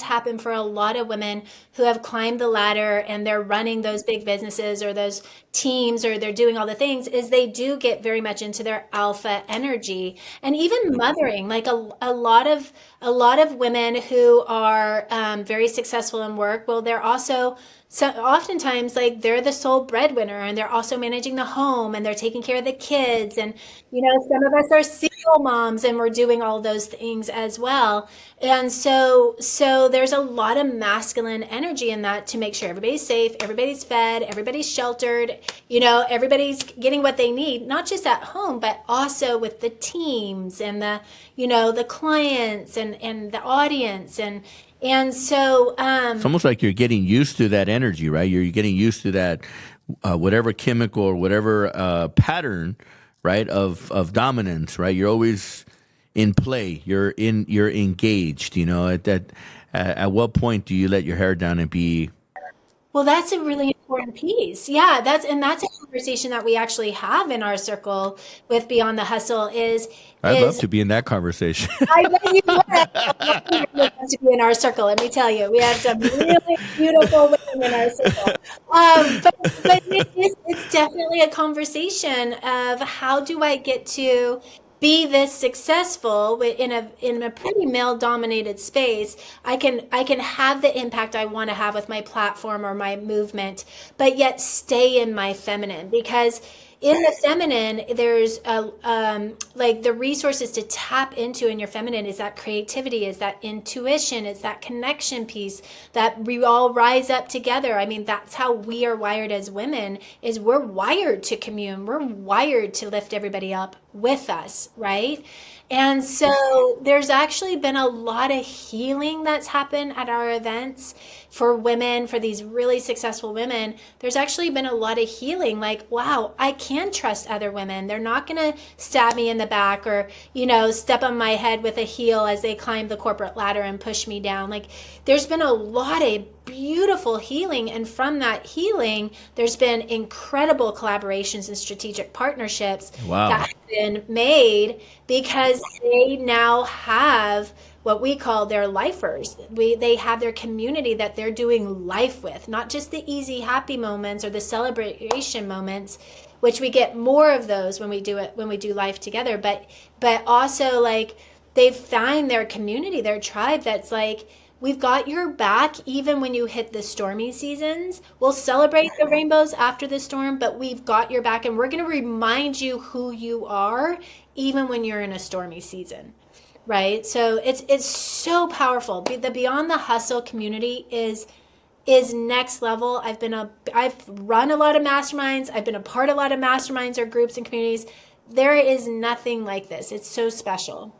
happen for a lot of women who have climbed the ladder and they're running those big businesses or those teams or they're doing all the things is they do get very much into their alpha energy. And even mothering, like a lot of women who are very successful in work, well, they're also oftentimes like they're the sole breadwinner and they're also managing the home and they're taking care of the kids. And, some of us are single moms and we're doing all those things as well. And so there's a lot of masculine energy in that to make sure everybody's safe, everybody's fed, everybody's sheltered, everybody's getting what they need, not just at home, but also with the teams and the clients and the audience. And so, It's almost like you're getting used to that energy, right? You're getting used to that whatever chemical or whatever pattern, right, of dominance, right? You're always in play. You're engaged. At what point do you let your hair down and be? well, that's a really important piece. Yeah, that's a conversation that we actually have in our circle with Beyond the Hustle I'd love is to be in that conversation. I bet you would. A lot of women want to be in our circle. Let me tell you, we have some really beautiful women in our circle. But it's definitely a conversation of how do I get to be this successful in a pretty male dominated space. I can have the impact I want to have with my platform or my movement, but yet stay in my feminine because in the feminine, there's like the resources to tap into in your feminine is that creativity, is that intuition, is that connection piece that we all rise up together. I mean, that's how we are wired as women, is we're wired to commune. We're wired to lift everybody up with us, right? And so there's actually been a lot of healing that's happened at our events for women, for these really successful women. There's actually been a lot of healing, like, wow, I can trust other women. They're not going to stab me in the back or, step on my head with a heel as they climb the corporate ladder and push me down. Like, there's been a lot of beautiful healing. And from that healing, there's been incredible collaborations and strategic partnerships Wow. that have been made because they now have what we call their lifers. They have their community that they're doing life with, not just the easy, happy moments or the celebration moments, which we get more of those when we do life together. But also like they've found their community, their tribe that's like, we've got your back even when you hit the stormy seasons. We'll celebrate the rainbows after the storm, but we've got your back and we're going to remind you who you are even when you're in a stormy season. Right? So it's so powerful. The Beyond the Hustle community is next level. I've run a lot of masterminds. I've been a part of a lot of masterminds or groups and communities. There is nothing like this. It's so special.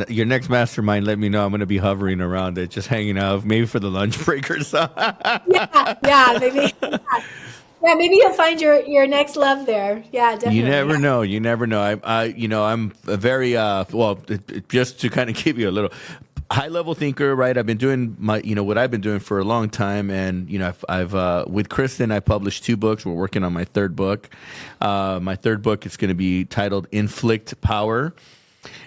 Your next mastermind, let me know. I'm going to be hovering around it, just hanging out, maybe for the lunch break or something. Yeah, maybe. Yeah, maybe you'll find your next love there. Yeah, definitely. You never know. You never know. I'm a very just to kind of give you a little high level thinker, right? I've been doing what I've been doing for a long time, and I've with Kristen, I published 2 books. We're working on my 3rd book. My 3rd book is going to be titled "Inflict Power."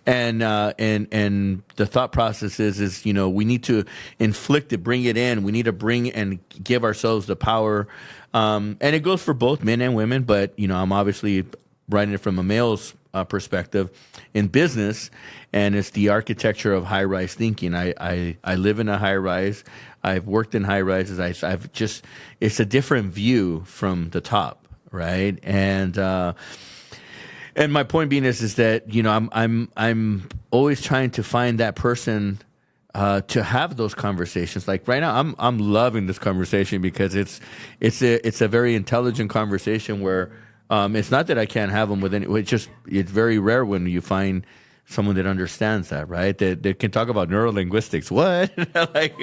And the thought process is we need to inflict it, bring it in. We need to bring and give ourselves the power. And it goes for both men and women, but I'm obviously writing it from a male's perspective in business, and it's the architecture of high rise thinking. I live in a high rise. I've worked in high rises. I've just, it's a different view from the top, right? And my point being is that, you know, I'm always trying to find that person to have those conversations. Like right now, I'm loving this conversation because it's a very intelligent conversation where it's not that I can't have them with any. It's very rare when you find someone that understands that, right? That can talk about neurolinguistics. What? Like,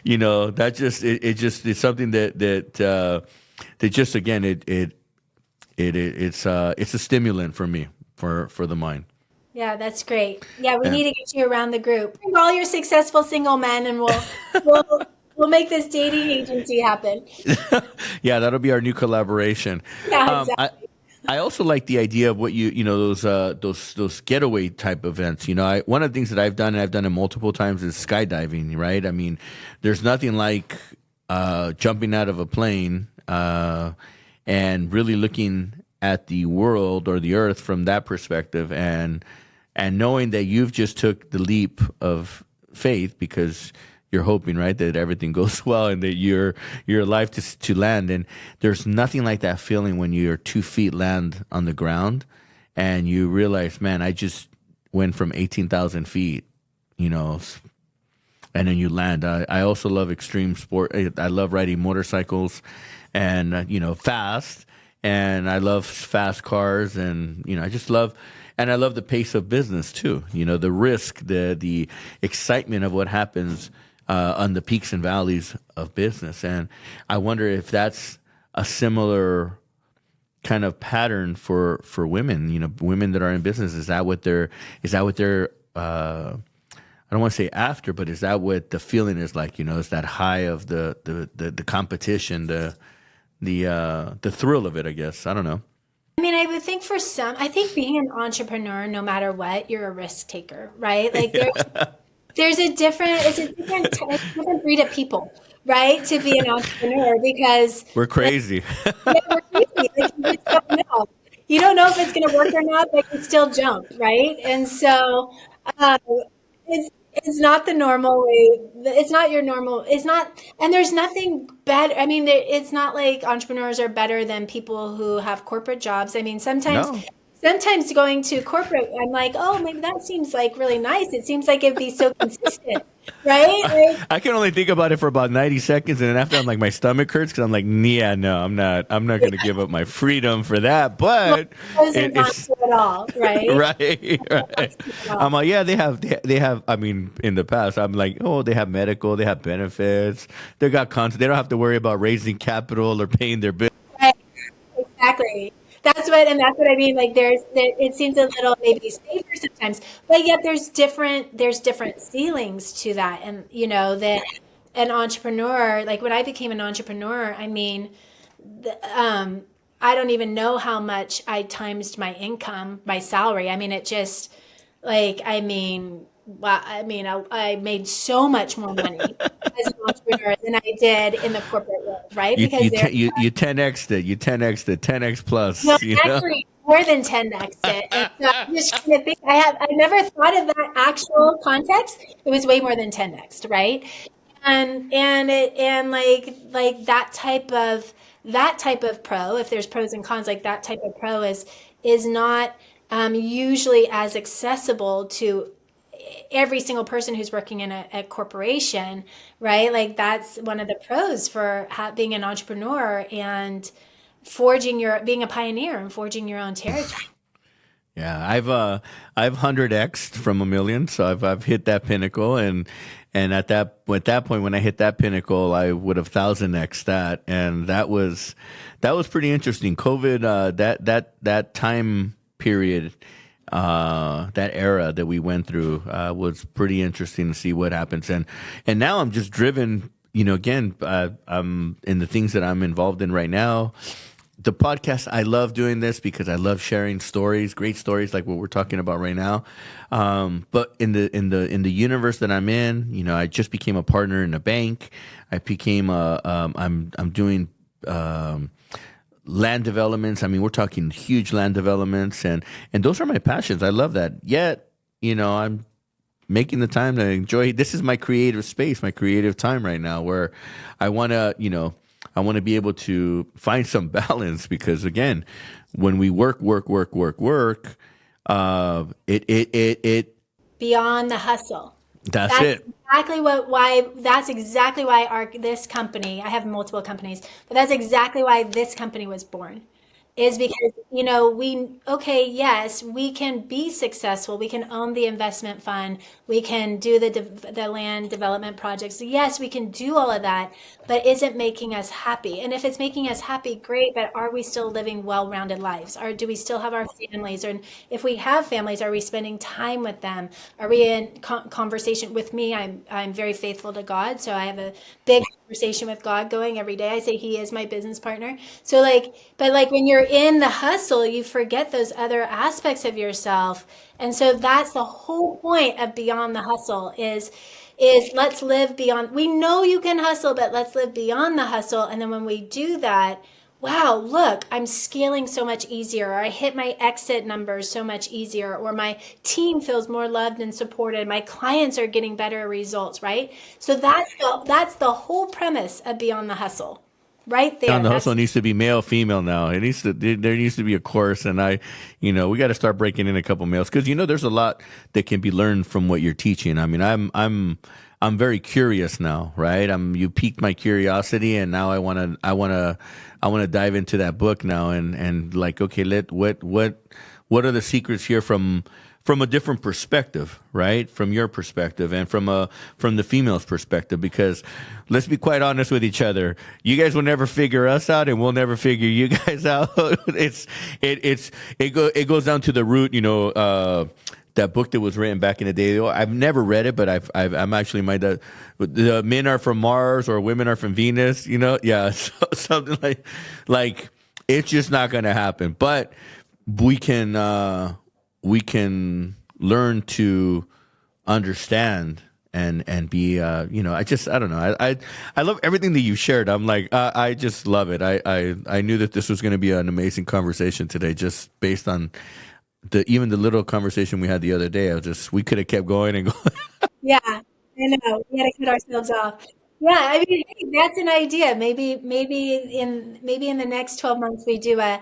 you know, that just it's something that just, again, it's a stimulant for me, for the mind. Yeah, that's great. Yeah, we need to get you around the group. Bring all your successful single men, and we'll make this dating agency happen. Yeah, that'll be our new collaboration. Yeah, exactly. I also like the idea of what you know, those getaway type events. You know, one of the things that I've done, and I've done it multiple times, is skydiving. Right? I mean, there's nothing like jumping out of a plane and really looking at the world or the earth from that perspective, and knowing that you've just took the leap of faith because you're hoping, right, that everything goes well and that you're alive to land. And there's nothing like that feeling when your 2 feet land on the ground and you realize, man, I just went from 18,000 feet, you know, and then you land. I also love extreme sport. I love riding motorcycles and, you know, fast. And I love fast cars, and, you know, I love the pace of business too. You know, the risk, the excitement of what happens on the peaks and valleys of business. And I wonder if that's a similar kind of pattern for women. You know, women that are in business. Is that what they're I don't want to say after, but is that what the feeling is like? You know, is that high of the competition, the thrill of it, I guess. I don't know. I mean, I would think for some, I think being an entrepreneur, no matter what, you're a risk taker, right? Like there's a different breed of people, right? To be an entrepreneur, because we're crazy. yeah, we're crazy. Like, you just don't know. You don't know if it's going to work or not, but you still jump, right? And so it's not the normal way. It's not your normal. It's not, and there's nothing better. I mean, it's not like entrepreneurs are better than people who have corporate jobs. I mean, sometimes going to corporate, I'm like, oh, maybe that seems like really nice. It seems like it'd be so consistent, right? Like, I can only think about it for about 90 seconds, and then after, I'm like, my stomach hurts because I'm like, yeah, no, I'm not going to give up my freedom for that. But it's not at all, right? right. I'm like, yeah, they have. I mean, in the past, I'm like, oh, they have medical, they have benefits, they got content. They don't have to worry about raising capital or paying their bills. Right. Exactly. That's what I mean. Like it seems a little maybe safer sometimes, but yet there's different ceilings to that. And you know that an entrepreneur, like when I became an entrepreneur, I mean, I don't even know how much I times my income, my salary. I mean, it just like I made so much more money as an entrepreneur than I did in the corporate world, right? You 10x'd it. You 10x'd it. 10x plus. No, actually, more than 10x it. And so I'm just trying to think. I never thought of that actual context. It was way more than 10x, right? And like that type of pro. If there's pros and cons, like that type of pro is not usually as accessible to every single person who's working in a corporation, right? Like that's one of the pros for being an entrepreneur and being a pioneer and forging your own territory. Yeah, I've 100x'd from a million, so I've hit that pinnacle, and at that point when I hit that pinnacle, I would have 1000x'd that, and that was pretty interesting. COVID, that time period. That era that we went through was pretty interesting to see what happens, and now I'm just driven. You know, again, I'm in the things that I'm involved in right now. The podcast, I love doing this because I love sharing stories, great stories like what we're talking about right now. But in the universe that I'm in, you know, I just became a partner in a bank. I became I'm doing land developments. I mean, we're talking huge land developments, and those are my passions. I love that. Yet, I'm making the time to enjoy. This is my creative space, my creative time right now, where I want to, I want to be able to find some balance, because again, when we work, it Beyond the hustle. that's it. That's exactly why this company, I have multiple companies, but that's exactly why this company was born. Is because, yes, we can be successful. We can own the investment fund. We can do the land development projects. Yes, we can do all of that, but is it making us happy? And if it's making us happy, great, but are we still living well-rounded lives? Or do we still have our families? Or if we have families, are we spending time with them? Are we in conversation with me? I'm very faithful to God, so I have a big conversation with God going every day. I say He is my business partner. So but when you're in the hustle, you forget those other aspects of yourself. And so that's the whole point of Beyond the Hustle is let's live beyond. We know you can hustle, but let's live beyond the hustle. And then when we do that, wow, look, I'm scaling so much easier, or I hit my exit numbers so much easier, or my team feels more loved and supported. My clients are getting better results, right? So that's the whole premise of Beyond the Hustle. Right there. On the hustle needs to be male, female now. There needs to be a course, and we got to start breaking in a couple males, because there's a lot that can be learned from what you're teaching. I mean, I'm very curious now, right? You piqued my curiosity, and now I want to dive into that book now, and okay, what are the secrets here from a different perspective, right? From your perspective, and from the female's perspective, because let's be quite honest with each other. You guys will never figure us out, and we'll never figure you guys out. It goes down to the root, that book that was written back in the day. I've never read it, but I'm actually the men are from Mars or women are from Venus, yeah, so, something like it's just not going to happen. But we can learn to understand and be, I don't know. I love everything that you shared. I'm like, I just love it. I knew that this was going to be an amazing conversation today, just based on even the little conversation we had the other day. We could have kept going and going. Yeah, I know. We got to cut ourselves off. Yeah, I mean, hey, that's an idea. Maybe in the next 12 months we do a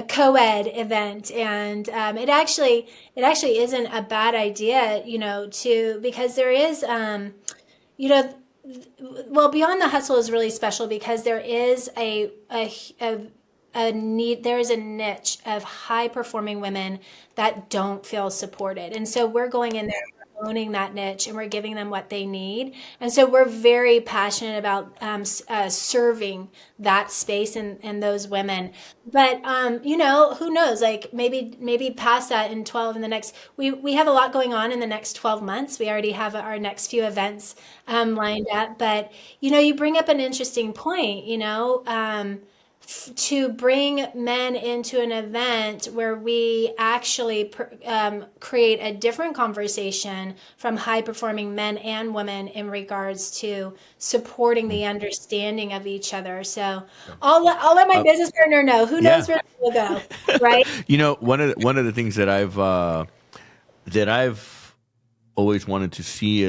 co-ed event, and it actually isn't a bad idea, because there is, you know, well, Beyond the Hustle is really special because there is a need. There is a niche of high performing women that don't feel supported, and so we're going in there, owning that niche, and we're giving them what they need. And so we're very passionate about serving that space and those women. But who knows? Like maybe past that in 12 in the next. We have a lot going on in the next 12 months. We already have our next few events lined up. But you bring up an interesting point. To bring men into an event where we actually create a different conversation from high performing men and women in regards to supporting the understanding of each other. So I'll let my business partner know. Who knows where we'll go, right? One of the things that I've always wanted to see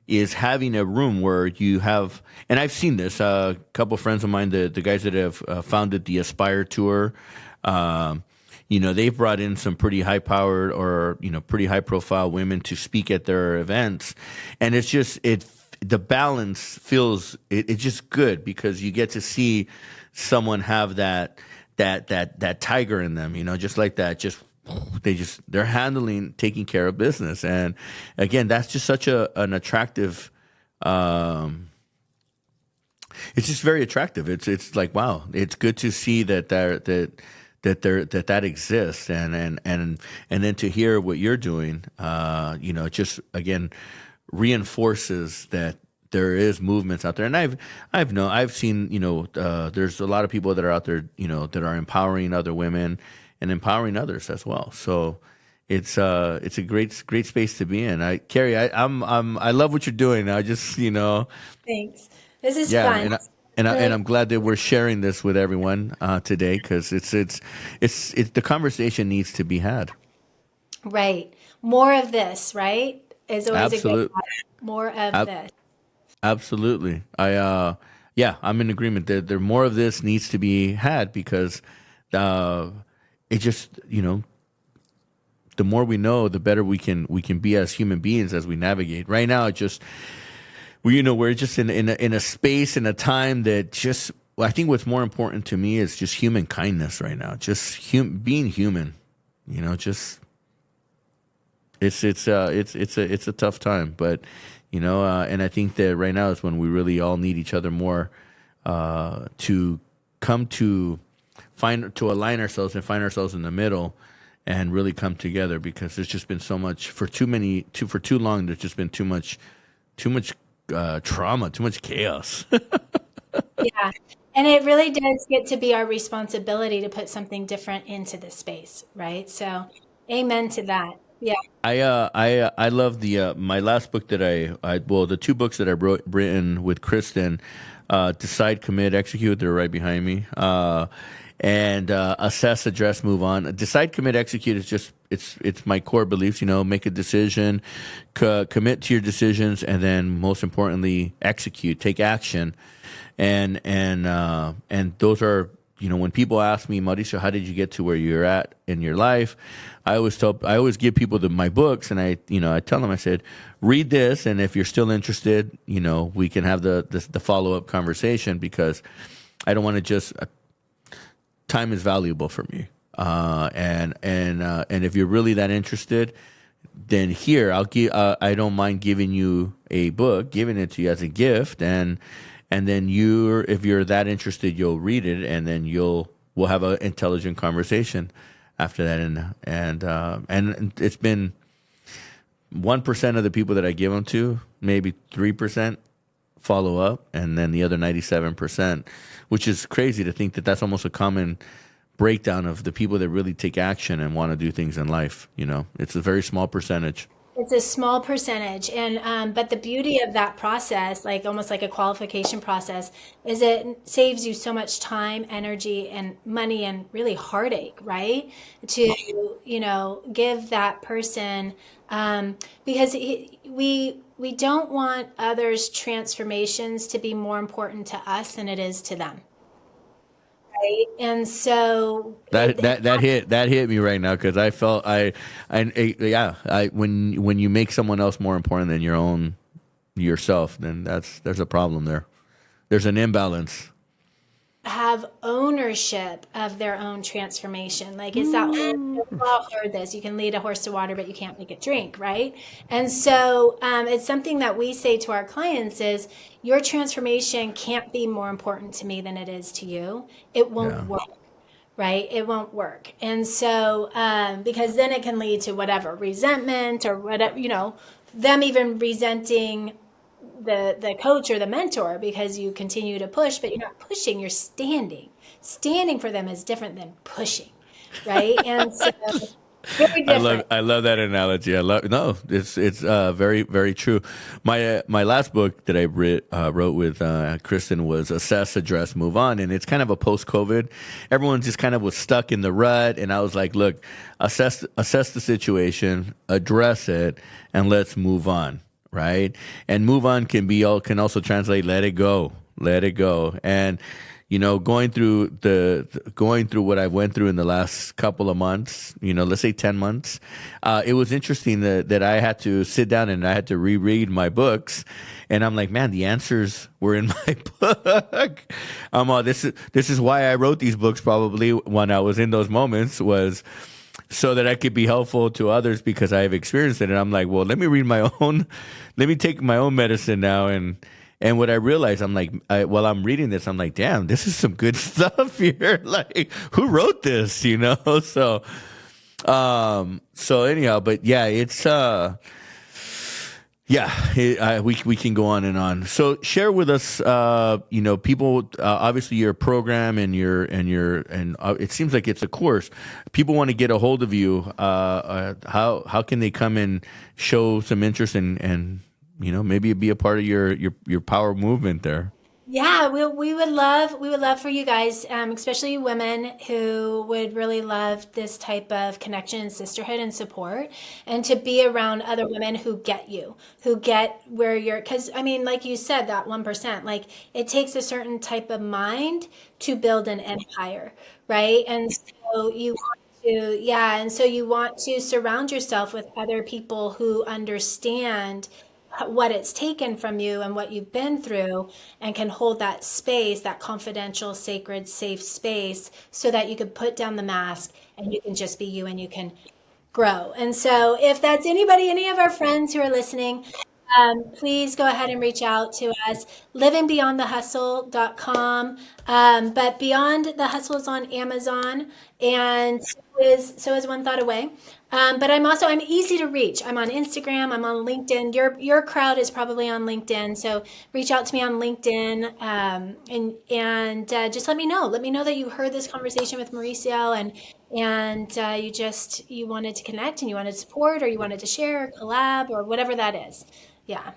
is having a room where you have, and I've seen this, a couple of friends of mine, the guys that have founded the Aspire Tour, they've brought in some pretty high powered or, pretty high profile women to speak at their events. And it's just, the balance feels, it's just good because you get to see someone have that tiger in them, just like that, they're taking care of business. And again, that's just such an attractive, it's just very attractive. It's like, wow, it's good to see that exists. And then to hear what you're doing, just again, reinforces that there is movements out there. And I've seen, there's a lot of people that are out there, that are empowering other women and empowering others as well. So it's a great space to be in. Kerry, I love what you're doing. I just, Thanks. This is fun. And I'm glad that we're sharing this with everyone today, because it's the conversation needs to be had. Right. More of this, right? Is always a good Absolute, thought. More of ab- this. absolutely. Yeah, I'm in agreement that there more of this needs to be had, because uh, it just, the more we know, the better we can be as human beings as we navigate. Right now, it just we're just in a space and a time that just, I think what's more important to me is just human kindness right now. Just being human. Just it's a tough time, but and I think that right now is when we really all need each other more, to come to align ourselves and find ourselves in the middle and really come together, because there's just been so much for too long. There's just been too much trauma, too much chaos. Yeah. And it really does get to be our responsibility to put something different into this space, right? So, amen to that. Yeah. I love the my last book that the two books that I written with Kristen, Decide, Commit, Execute. They're right behind me. And Assess, Address, Move On. Decide, Commit, Execute is just it's my core beliefs. Make a decision, commit to your decisions, and then most importantly, execute, take action. And those are, when people ask me, Mauricio, how did you get to where you're at in your life? I always give people my books, and I tell them, I said, read this, and if you're still interested, we can have the follow up conversation, because I don't want to just time is valuable for me, and if you're really that interested, then here I'll give. I don't mind giving you a book, giving it to you as a gift, and then if you're that interested, you'll read it, and then we'll have an intelligent conversation after that. And it's been 1% of the people that I give them to, maybe 3% follow up, and then the other 97%, which is crazy to think that that's almost a common breakdown of the people that really take action and want to do things in life. It's a very small percentage. It's a small percentage, and but the beauty of that process, like almost like a qualification process, is it saves you so much time, energy, and money, and really heartache, right? To give that person, because we don't want others' transformations to be more important to us than it is to them, right? And so That hit me right now, because I felt when you make someone else more important than yourself, then there's a problem there. There's an imbalance. have ownership of their own transformation. Like it's that whole, we've all heard this, you can lead a horse to water, but you can't make it drink, right? And so it's something that we say to our clients is, your transformation can't be more important to me than it is to you. It won't Yeah. work. Right? It won't work. And so, because then it can lead to whatever resentment or whatever, them even resenting the coach or the mentor because you continue to push, but you're not pushing, you're standing. Standing for them is different than pushing, right? And so very different. I love that analogy. No, it's very, very true. My last book that I wrote with Kristen was Assess, Address, Move On, and it's kind of a post COVID. Everyone just kind of was stuck in the rut, and I was like, look, assess the situation, address it, and let's move on, right? And move on can also translate let it go, and going through what I went through in the last couple of months, let's say 10 months, it was interesting that I had to sit down and I had to reread my books, and I'm like, man, the answers were in my book. This is why I wrote these books, probably when I was in those moments, was so that I could be helpful to others, because I have experienced it. And I'm like, well, let me take my own medicine now. And what I realized, I'm like, while I'm reading this, I'm like, damn, this is some good stuff here. Like, who wrote this? So, anyhow, but yeah, it's, we can go on and on. So share with us, people, obviously your program and it seems like it's a course. People want to get a hold of you. How can they come and show some interest and maybe be a part of your power movement there? Yeah, we would love for you guys, especially women who would really love this type of connection and sisterhood and support, and to be around other women who get you, who get where you're. Because I mean, like you said, that 1%, like it takes a certain type of mind to build an empire, right? And so you want to, yeah, and so you want to surround yourself with other people who understand what it's taken from you and what you've been through, and can hold that space, that confidential, sacred, safe space, so that you can put down the mask and you can just be you and you can grow. And so, if that's anybody, any of our friends who are listening, please go ahead and reach out to us. Livingbeyondthehustle.com. But Beyond the Hustle is on Amazon, and so is One Thought Away. But I'm easy to reach. I'm on Instagram. I'm on LinkedIn. Your crowd is probably on LinkedIn, so reach out to me on LinkedIn, and just let me know. Let me know that you heard this conversation with Mauricio, and you wanted to connect, and you wanted support, or you wanted to share, or collab, or whatever that is. Yeah.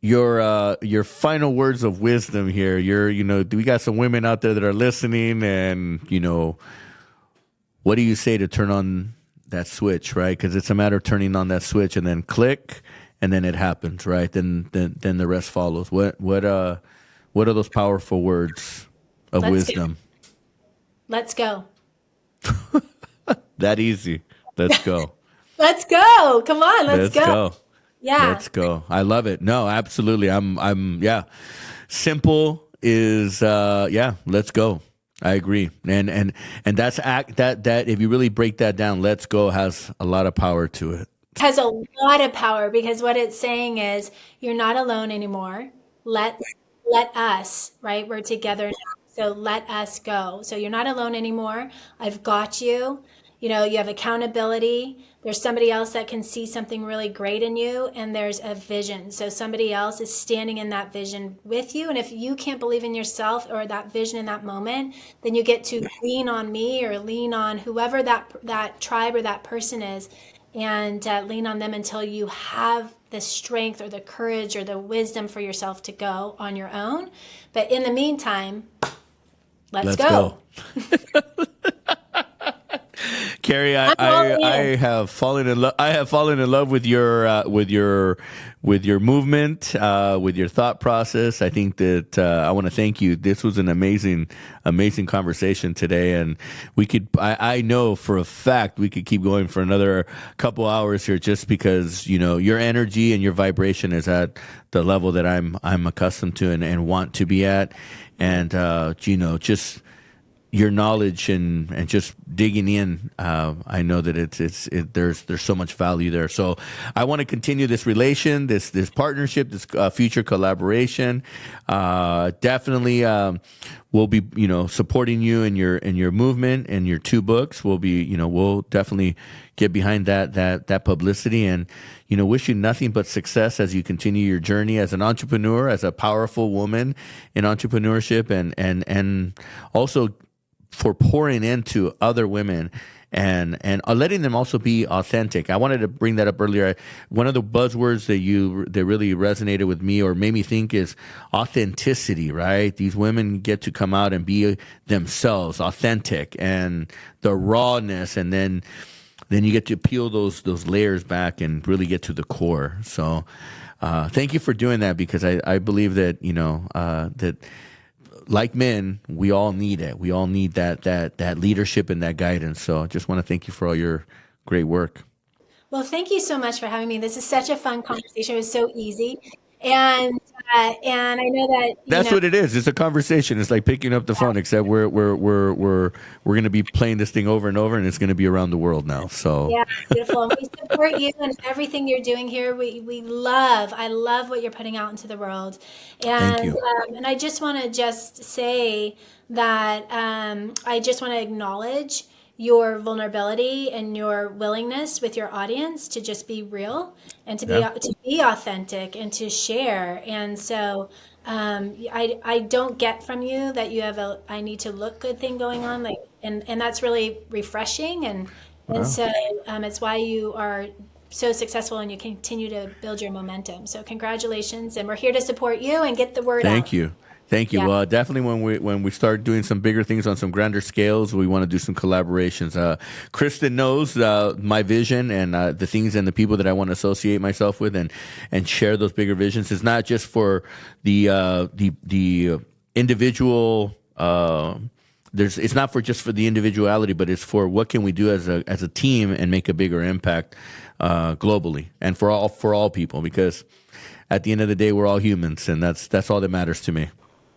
Your final words of wisdom here. We got some women out there that are listening, and what do you say to turn on that switch, right? Because it's a matter of turning on that switch and then click, and then it happens, right? Then the rest follows. What are those powerful words of Let's wisdom? Let's go. That easy. Let's go. Let's go. Come on, let's go. Yeah. Let's go. I love it. No, absolutely. Yeah. Simple is let's go. I agree. And that if you really break that down, let's go has a lot of power to it. Has a lot of power, because what it's saying is you're not alone anymore. Let us, right? We're together now. So let us go. So you're not alone anymore. I've got you. You have accountability. There's somebody else that can see something really great in you, and there's a vision. So somebody else is standing in that vision with you. And if you can't believe in yourself or that vision in that moment, then you get to lean on me, or lean on whoever that tribe or that person is, and lean on them until you have the strength or the courage or the wisdom for yourself to go on your own. But in the meantime, let's go. Kerry, I have fallen in love. I have fallen in love with your movement, with your thought process. I think that I want to thank you. This was an amazing conversation today, and we could. I know for a fact we could keep going for another couple hours here, just because your energy and your vibration is at the level that I'm accustomed to and want to be at, and just your knowledge and just digging in, I know that there's so much value there. So I want to continue this relation, this partnership, this future collaboration. Definitely, we'll be supporting you in your movement and your 2 books. We'll definitely get behind that publicity, and wish you nothing but success as you continue your journey as an entrepreneur, as a powerful woman in entrepreneurship, and also for pouring into other women and letting them also be authentic. I wanted to bring that up earlier. One of the buzzwords that really resonated with me or made me think is authenticity, right? These women get to come out and be themselves, authentic, and the rawness, and then you get to peel those layers back and really get to the core. So thank you for doing that, because I believe that that like men, we all need it. We all need that leadership and that guidance. So I just want to thank you for all your great work. Well, thank you so much for having me. This is such a fun conversation. It was so easy, and I know that That's what it is. It's a conversation. It's like picking up the phone, except we're going to be playing this thing over and over, and it's going to be around the world now. So Yeah, beautiful. And we support you and everything you're doing here. I love what you're putting out into the world. thank And you. and I just want to just say that I just want to acknowledge your vulnerability and your willingness with your audience to just be real and Yeah. to be authentic and to share. And so I don't get from you that you have I need to look good thing going on, like, and that's really refreshing, and Wow. so it's why you are so successful and you continue to build your momentum. So congratulations, and we're here to support you and get the word out. Thank you. Thank you. Yeah. Well, definitely when we start doing some bigger things on some grander scales, we want to do some collaborations. Kristen knows my vision and the things and the people that I want to associate myself with and share those bigger visions. It's not just for the individual. It's not for just for the individuality, but it's for what can we do as a team and make a bigger impact globally and for all people. Because at the end of the day, we're all humans, and that's all that matters to me.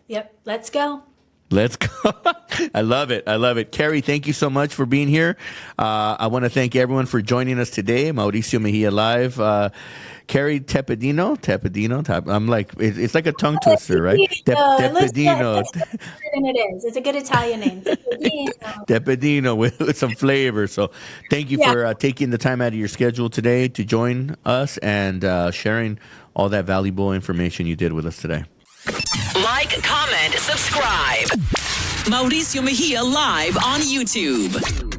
Yep. Let's go. Let's go. I love it. I love it. Kerry, thank you so much for being here. I want to thank everyone for joining us today. Mauricio Mejia Live. Kerry Tepedino. I'm like, it's like a tongue twister, right? Tepedino. It is. It's a good Italian name. Tepedino with some flavor. So thank you for taking the time out of your schedule today to join us and sharing all that valuable information you did with us today. Like, comment, subscribe. Mauricio Mejia Live on YouTube.